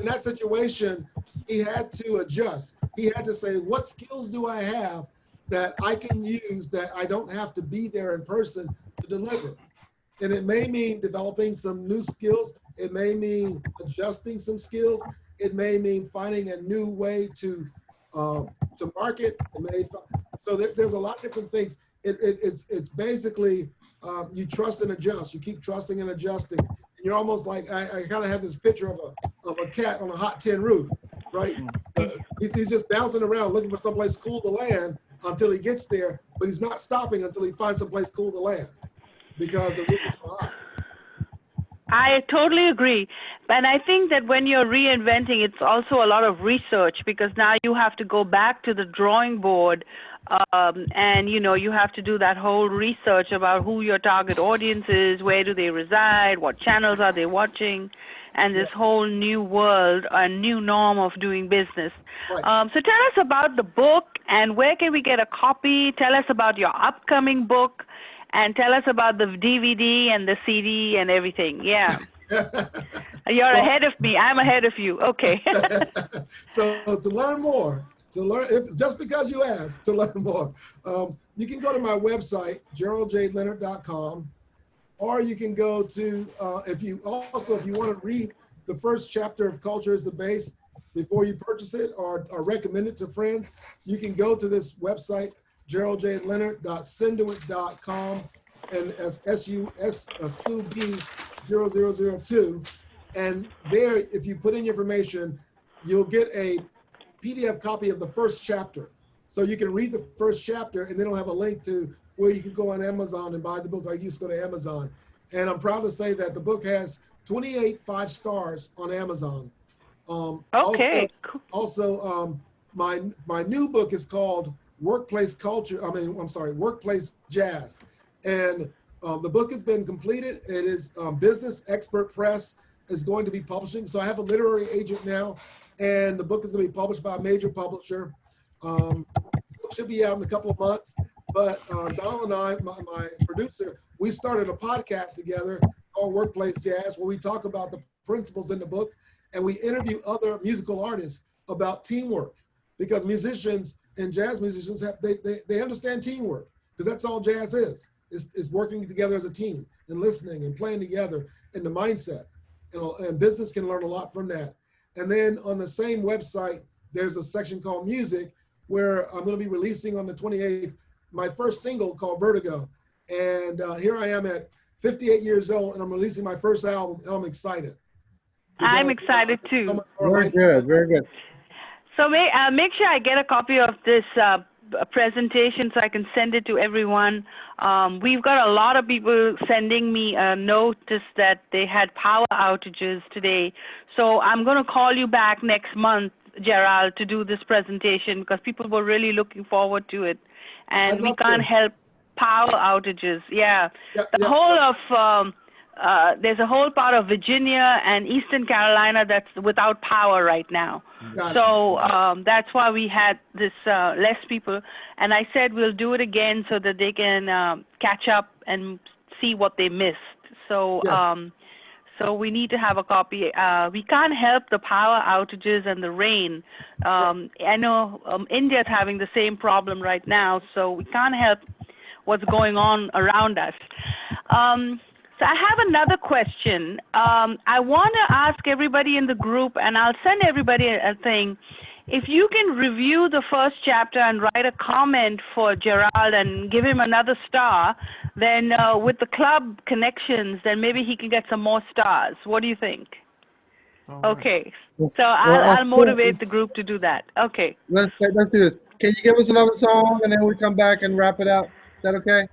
that situation, he had to adjust. He had to say, what skills do I have that I can use that I don't have to be there in person to deliver? And it may mean developing some new skills. It may mean adjusting some skills. It may mean finding a new way to market. So there's a lot of different things. It's basically you trust and adjust. You keep trusting and adjusting. And you're almost like, I kind of have this picture of a cat on a hot tin roof, right? He's just bouncing around looking for someplace cool to land until he gets there, but he's not stopping until he finds someplace cool to land because the roof is so hot. I totally agree. And I think that when you're reinventing, it's also a lot of research, because now you have to go back to the drawing board and, you have to do that whole research about who your target audience is, where do they reside, what channels are they watching, and this whole new world, a new norm of doing business. Right. So tell us about the book, and where can we get a copy? Tell us about your upcoming book. And tell us about the DVD and the CD and everything. Yeah. You're ahead of me. I'm ahead of you. Okay. So to learn more, just because you asked to learn more, you can go to my website, geraldjleonard.com, or you can go to, if you want to read the first chapter of Culture is the Base before you purchase it or recommend it to friends, you can go to this website, geraldjleonard.senduit.com, and SUB0002. And there, if you put in your information, you'll get a PDF copy of the first chapter. So you can read the first chapter, and then it'll have a link to where you can go on Amazon and buy the book, or you just go to Amazon. And I'm proud to say that the book has 28 5 stars on Amazon. Okay. Also, my new book is called Workplace Jazz. And the book has been completed. It is Business Expert Press is going to be publishing. So I have a literary agent now, and the book is going to be published by a major publisher. It should be out in a couple of months. But Donald and I, my producer, we started a podcast together called Workplace Jazz, where we talk about the principles in the book, and we interview other musical artists about teamwork, because musicians and jazz musicians they understand teamwork, because that's all jazz is working together as a team and listening and playing together, and the mindset, and business can learn a lot from that. And then on the same website, there's a section called Music, where I'm going to be releasing on the 28th my first single called Vertigo. And here I am at 58 years old, and I'm releasing my first album, and I'm excited. I'm excited too. Very good, very good. So make sure I get a copy of this presentation so I can send it to everyone. We've got a lot of people sending me a notice that they had power outages today. So I'm going to call you back next month, Gerald, to do this presentation, because people were really looking forward to it. And we can't help power outages. Yeah. There's a whole part of Virginia and Eastern Carolina that's without power right now. So that's why we had this less people. And I said we'll do it again so that they can catch up and see what they missed. So so we need to have a copy. We can't help the power outages and the rain. I know India's having the same problem right now, so we can't help what's going on around us. So I have another question. I want to ask everybody in the group, and I'll send everybody a thing. If you can review the first chapter and write a comment for Gerald and give him another star, then with the club connections, then maybe he can get some more stars. What do you think? Right. Okay. So I'll motivate the group to do that. Okay. Let's do this. Can you give us another song, and then we come back and wrap it up? Is that okay?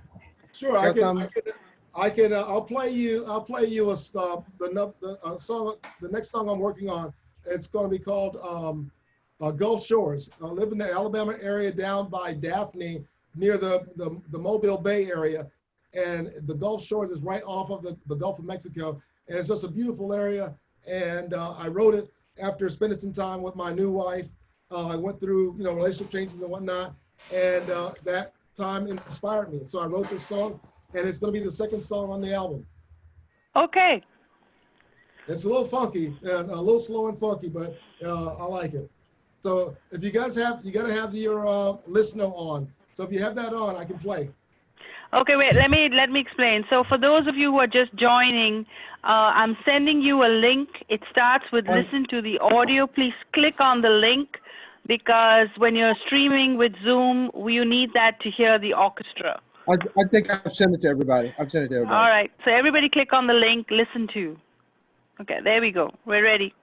Sure, I can. I'll play you. I'll play you a song. The next song I'm working on. It's going to be called Gulf Shores. I live in the Alabama area down by Daphne, near the Mobile Bay area, and the Gulf Shores is right off of the Gulf of Mexico, and it's just a beautiful area. And I wrote it after spending some time with my new wife. I went through relationship changes and whatnot, and that time inspired me. So I wrote this song, and it's going to be the second song on the album. Okay. It's a little funky and a little slow and funky, but I like it. So if you guys you got to have your listener on. So if you have that on, I can play. Okay, wait, let me explain. So for those of you who are just joining, I'm sending you a link. It starts with listen to the audio. Please click on the link, because when you're streaming with Zoom, you need that to hear the orchestra. I think I've sent it to everybody. I've sent it to everybody. All right, so everybody click on the link, listen to. Okay, there we go. We're ready.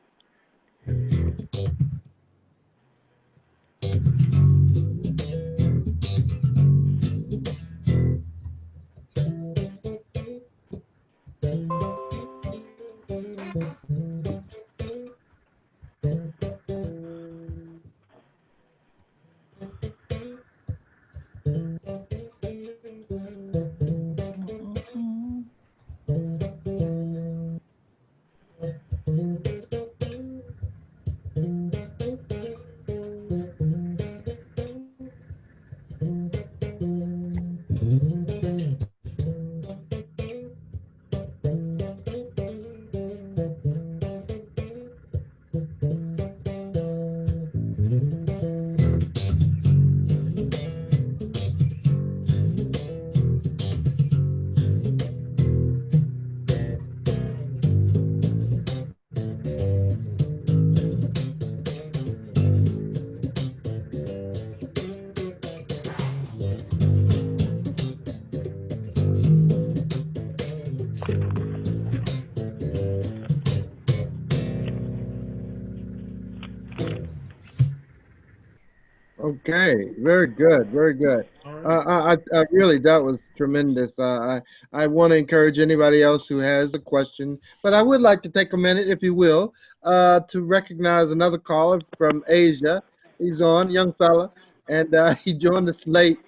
Okay, very good, very good. I really, that was tremendous. I want to encourage anybody else who has a question, but I would like to take a minute, if you will, to recognize another caller from Asia. He's on, young fella, and he joined us late,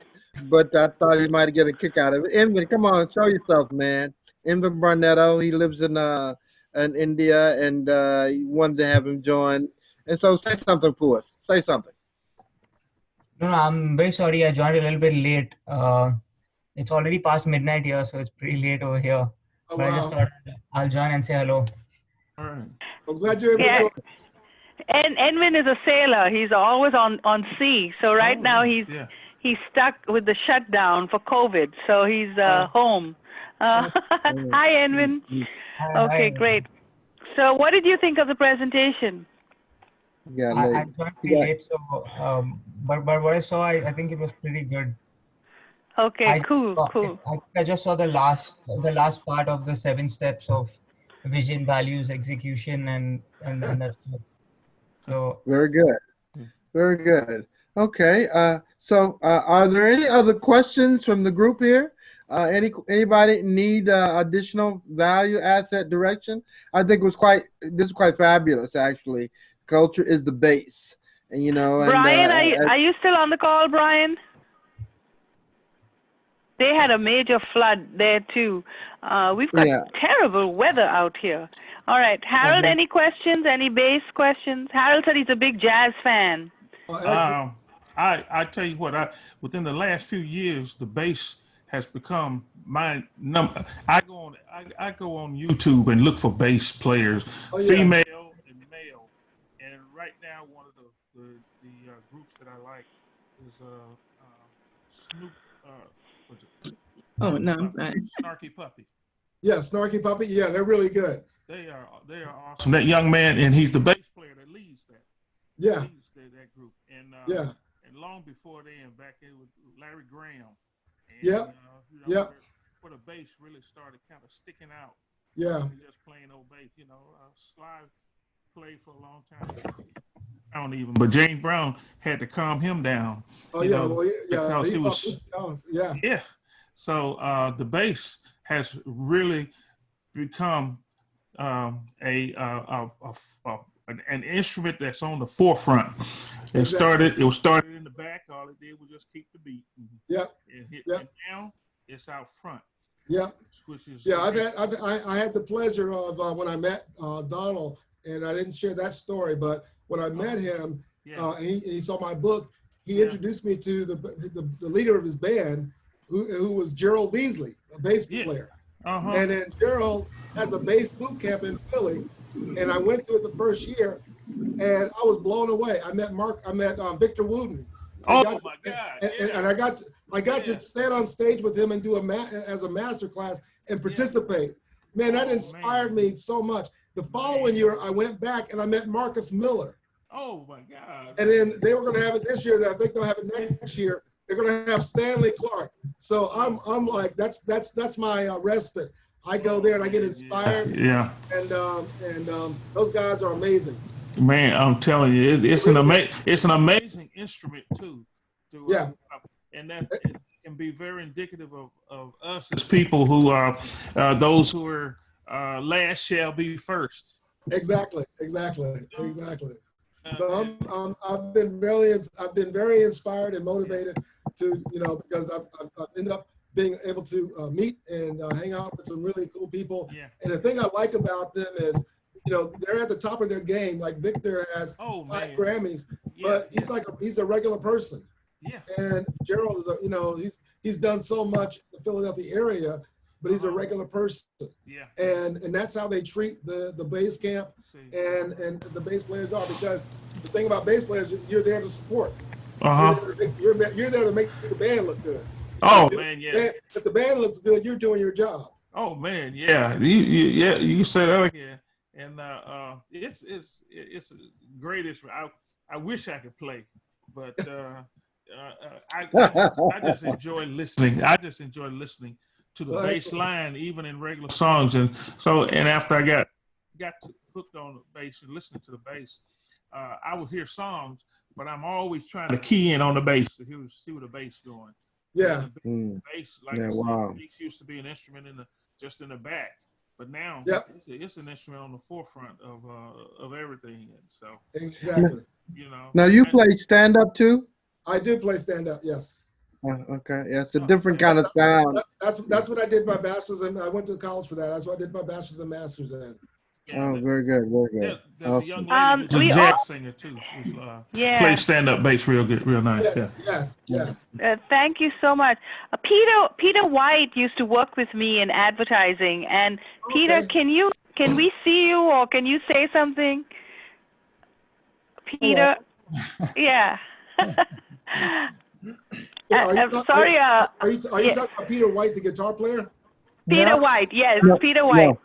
but I thought he might get a kick out of it. Invan, come on, show yourself, man. Invan Barnetto, he lives in India, and he wanted to have him join. And so say something for us. Say something. No, I'm very sorry. I joined a little bit late. It's already past midnight here, so it's pretty late over here. Oh, But I just thought I'll join and say hello. All right. I'm glad you're able to join us. And Edwin is a sailor. He's always on sea. So right now he's stuck with the shutdown for COVID. So he's home. Hi, Edwin. Okay, great. So what did you think of the presentation? Yeah, I joined pretty late, so but what I saw, I think it was pretty good. Okay, cool. I just saw the last part of the 7 steps of vision, values, execution, and that stuff. So very good, very good. Okay, so are there any other questions from the group here? Anybody need additional value, asset, direction? I think this is quite fabulous, actually. Culture is the base, and Brian, are you still on the call, Brian? They had a major flood there too. We've got terrible weather out here. All right, Harold, any questions? Any bass questions? Harold said he's a big jazz fan. I tell you what, within the last few years, the bass has become my number. I go on YouTube and look for bass players, female and male. And right now, one of the groups that I like is Snoop. What's it? Oh no, Snarky Puppy. Yeah, Snarky Puppy. Yeah, they're really good. They are awesome. That young man, and he's the bass player that leads that. Yeah. Leads that group. And and long before then, back in with Larry Graham. And, where the bass really started kind of sticking out. Yeah. Just plain old bass. Sly played for a long time. I don't even. But James Brown had to calm him down. Oh yeah, because he was. Yeah. So the bass has really become an instrument that's on the forefront. It was started in the back. All it did was just keep the beat. Yep. And now it's out front. Yep. Which is I had the pleasure of when I met Donald, and I didn't share that story, but when I met him, and he saw my book, he introduced me to the leader of his band, who was Gerald Beasley, a bass player. And then Gerald has a bass boot camp in Philly, and I went to it the first year, and I was blown away. I met Victor Wooten. My God! And I got to stand on stage with him and do as a master class and participate. Man, that inspired me so much. The following year, I went back and I met Marcus Miller. Oh my God! And then they were going to have it this year. I think they'll have it next year. They're going to have Stanley Clark. So I'm like, that's my respite. I go there and I get inspired. Yeah. And those guys are amazing. Man, I'm telling you, it's an amazing instrument too. And that it can be very indicative of us as people who are those who are last shall be first. Exactly. So I've been very inspired and motivated to, because I've ended up being able to meet and hang out with some really cool people. Yeah. And the thing I like about them is, they're at the top of their game. Like Victor has 5 Grammys, but he's a regular person. Yeah. And Gerald is he's done so much in the Philadelphia area, but he's a regular person. Yeah. And that's how they treat the bass camp and the bass players are, because the thing about bass players, you're there to support. You're there to make the band look good. If the band looks good, you're doing your job. Oh man, yeah. You say that again. And it's a great instrument. I wish I could play, but I just enjoy listening. I just enjoy listening to the bass line, even in regular songs. And after I got hooked on the bass and listening to the bass, I would hear songs, but I'm always trying to key in on the bass to see where the bass is going. Yeah. The bass, like I said, the bass used to be an instrument just in the back. But now it's an instrument on the forefront of everything. And so exactly. Now you play stand up too? I do play stand up, yes. Okay. Yeah, it's a different kind of sound. That's what I did my bachelor's in. I went to college for that. That's what I did my bachelor's and master's in. Very good, very good. There's a young lady who's a jazz singer too, who plays stand-up bass real good, real nice. Yes. Thank you so much. Peter White used to work with me in advertising, and Peter, can we see you, or can you say something? Peter, yeah. I'm sorry. Are you talking about Peter White, the guitar player? Peter White, yes, Peter White. No.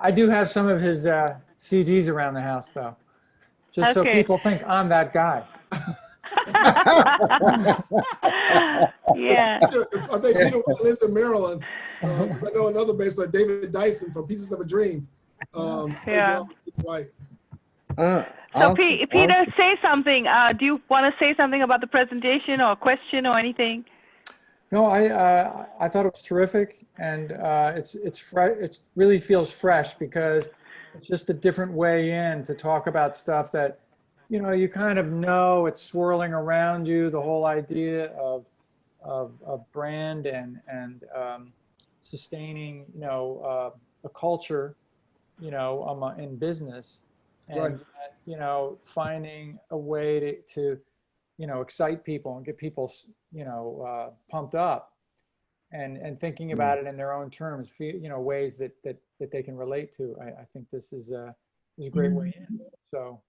I do have some of his CDs around the house, though, just so people think I'm that guy. Yeah. I think Peter White lives in Maryland. I know another bass player, David Dyson from Pieces of a Dream. White. So Peter, say something. Do you want to say something about the presentation or a question or anything? No, I thought it was terrific, and it's fresh. It really feels fresh because it's just a different way in to talk about stuff that, you kind of know it's swirling around you. The whole idea of brand and sustaining, a culture, in business, and finding a way to excite people and get people, pumped up, and thinking about it in their own terms, ways that they can relate to. I think this is a great way in. So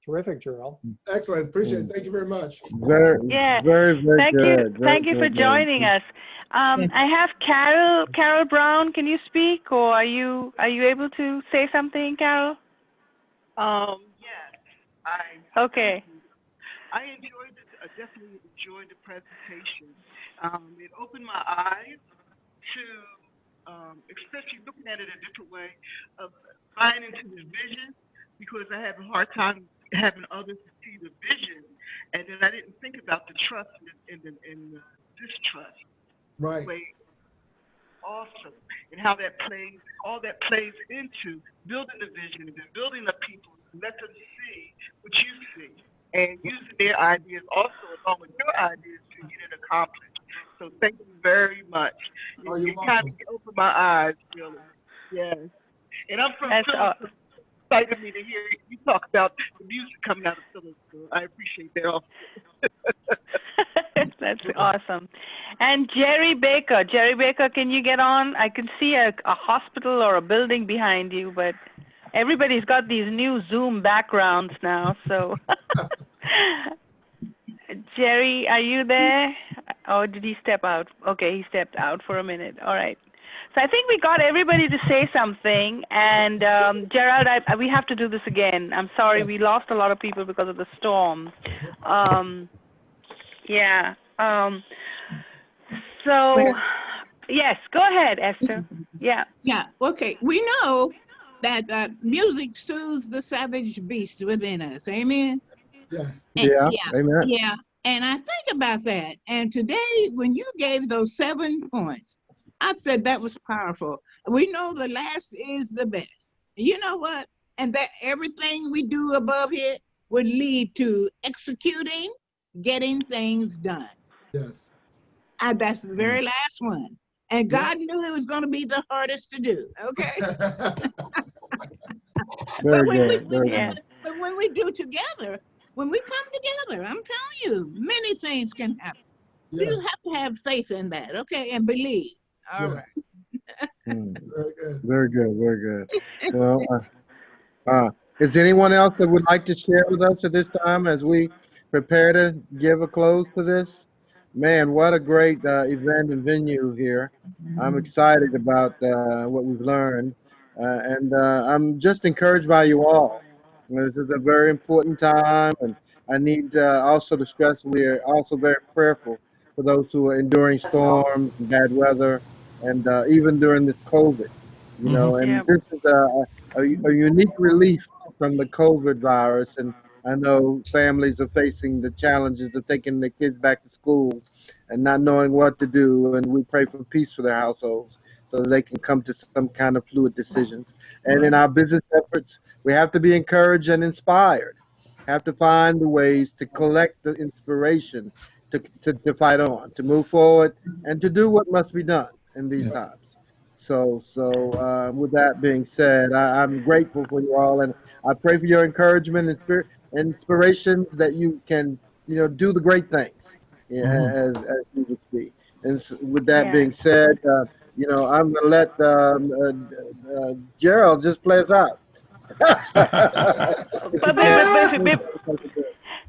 terrific, Gerald. Excellent. Appreciate it. Thank you very much. Very good. Thank you for joining us. I have Carol Brown. Can you speak, or are you able to say something, Carol? Yes. Okay. I definitely enjoyed the presentation. It opened my eyes to, especially looking at it a different way, of buying into the vision, because I have a hard time having others see the vision, and then I didn't think about the trust and the distrust. Right. Way awesome, and how that plays, all that plays into building the vision and building the people, and let them see what you see, and using their ideas also along with your ideas to get it accomplished. So thank you very much. Oh, you're It kind of welcome. opened my eyes, really. Yes. And I'm from That's Philly, so it's excited me to hear you talk about the music coming out of Philly. So I appreciate that also. that's awesome. And Jerry Baker, can you get on? I can see a hospital or a building behind you, but everybody's got these new Zoom backgrounds now. So, Jerry, are you there? Or did he step out? Okay, he stepped out for a minute. All right. So I think we got everybody to say something. And Gerald, we have to do this again. I'm sorry, we lost a lot of people because of the storm. Yeah. So, yes, go ahead, Esther. Yeah. Yeah. Okay. We know that music soothes the savage beast within us. Amen. Yes. Yeah. Yeah. Amen. Yeah. And I think about that. And today, when you gave those 7 points, I said that was powerful. We know the last is the best. You know what? And that everything we do above here would lead to executing, getting things done. Yes. That's the very last one. And God knew it was going to be the hardest to do. Okay. Very But when good. Very good. but when we do together, when we come together, I'm telling you, many things can happen. You Yes. have to have faith in that, okay, and believe. All Yes. right. Very good. Very good. Very good. Well, is anyone else that would like to share with us at this time as we prepare to give a close to this? Man, what a great event and venue here. I'm excited about what we've learned, and I'm just encouraged by you all. This is a very important time, and I need also to stress we are also very prayerful for those who are enduring storms and bad weather, and even during this COVID. You know, Yeah. and this is a unique relief from the COVID virus. And I know families are facing the challenges of taking their kids back to school and not knowing what to do. And we pray for peace for their households so that they can come to some kind of fluid decisions. And in our business efforts, we have to be encouraged and inspired. Have to find the ways to collect the inspiration to fight on, to move forward, and to do what must be done in these times. So with that being said, I'm grateful for you all, and I pray for your encouragement and inspirations that you can, do the great things, as you would see. And with that Yeah. being said, I'm gonna let Gerald just play us out. If But, you but, can. but, but, but,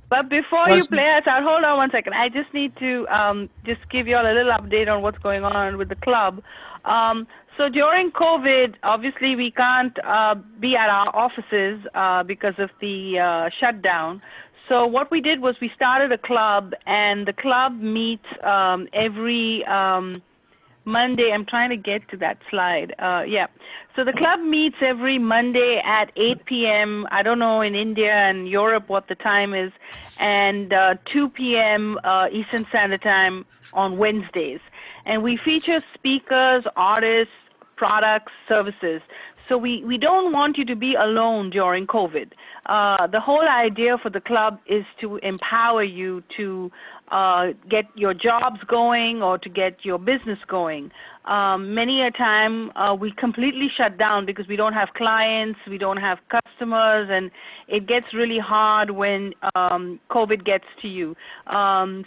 but before you Question? play us out, hold on one second. I just need to just give you all a little update on what's going on with the club. So during COVID, obviously we can't be at our offices because of the shutdown. So what we did was we started a club, and the club meets every Monday. I'm trying to get to that slide. Yeah. So the club meets every Monday at 8 p.m. I don't know in India and Europe what the time is, and 2 p.m. Eastern Standard Time on Wednesdays. And we feature speakers, artists, products, services. So we don't want you to be alone during COVID. The whole idea for the club is to empower you to get your jobs going or to get your business going. Many a time we completely shut down because we don't have clients, we don't have customers, and it gets really hard when COVID gets to you.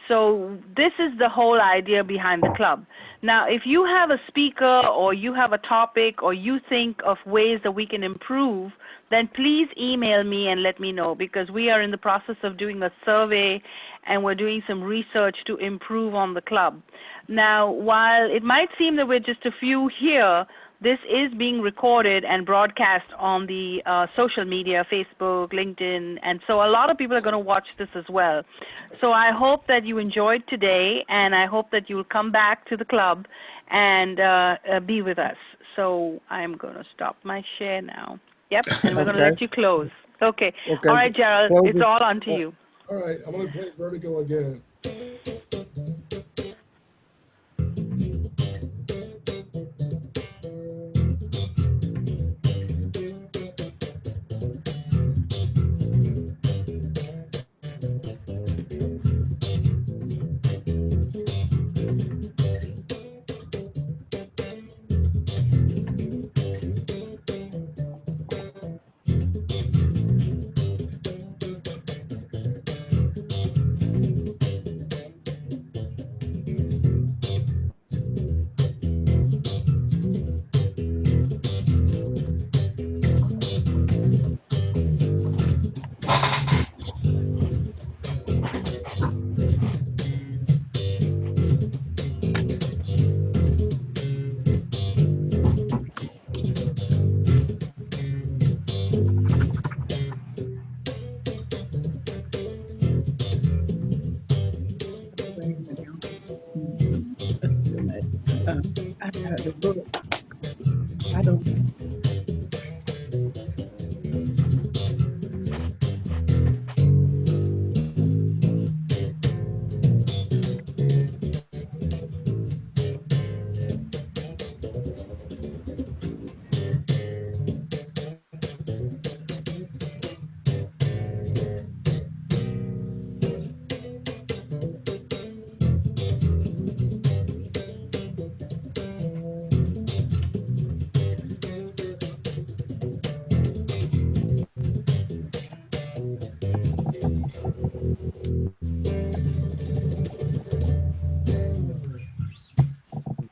So this is the whole idea behind the club. Now, if you have a speaker or you have a topic or you think of ways that we can improve, then please email me and let me know, because we are in the process of doing a survey and we're doing some research to improve on the club. Now, while it might seem that we're just a few here, this is being recorded and broadcast on the social media, Facebook, LinkedIn, and so a lot of people are going to watch this as well. So I hope that you enjoyed today, and I hope that you'll come back to the club and be with us. So I'm going to stop my share now. Yep, and we're going to let you close. Okay. All right, Gerald, it's all on to you. All right, I'm going to play Vertigo again. got the book. I don't.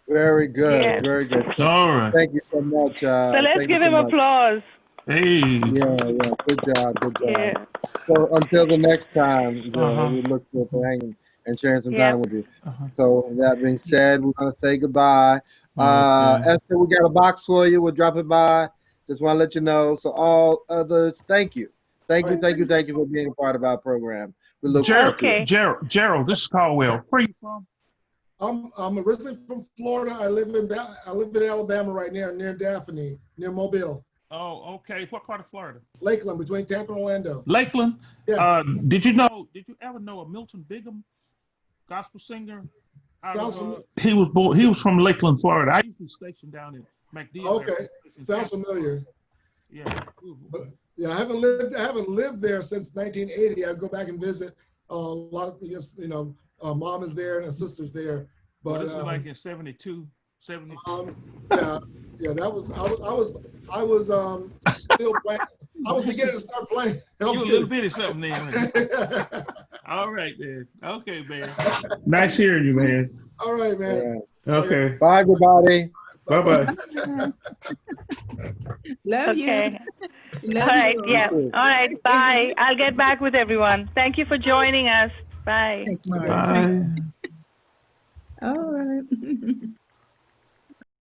Very good. Yes. Very good. All right. Thank you so much. So let's Thank you give so him much. applause. Hey. Yeah. Good job. Good job. Yeah. So until the next time, Uh-huh. we look forward to hanging and sharing some Yep. time with you. Uh-huh. So that being said, we're gonna say goodbye. Okay. Esther, we got a box for you. We'll drop it by. Just want to let you know. So all others, thank you. Thank you for being a part of our program. We look forward to it. Gerald, this is Caldwell. Where you from? I'm originally from Florida. I live in Alabama right now, near Daphne, near Mobile. Oh, okay. What part of Florida? Lakeland, between Tampa and Orlando. Lakeland? Yes. Did you ever know a Milton Bigham, gospel singer? He was from Lakeland, Florida. I used to be stationed down in MacDill. Okay. Sounds familiar. Yeah. But, yeah, I haven't lived there since 1980. I go back and visit a lot of, mom is there and a sister's there. But this is like in 72, 70. Yeah, that was I was still playing. I was beginning to start playing. You a little bit of something then. All right, man. Okay, man. Nice hearing you, man. All right, man. Okay. Bye, everybody. Bye-bye. Love you. Okay. Love All right. you. Yeah. All right. Bye. I'll get back with everyone. Thank you for joining us. Bye. Thanks, Mark. Bye. All right.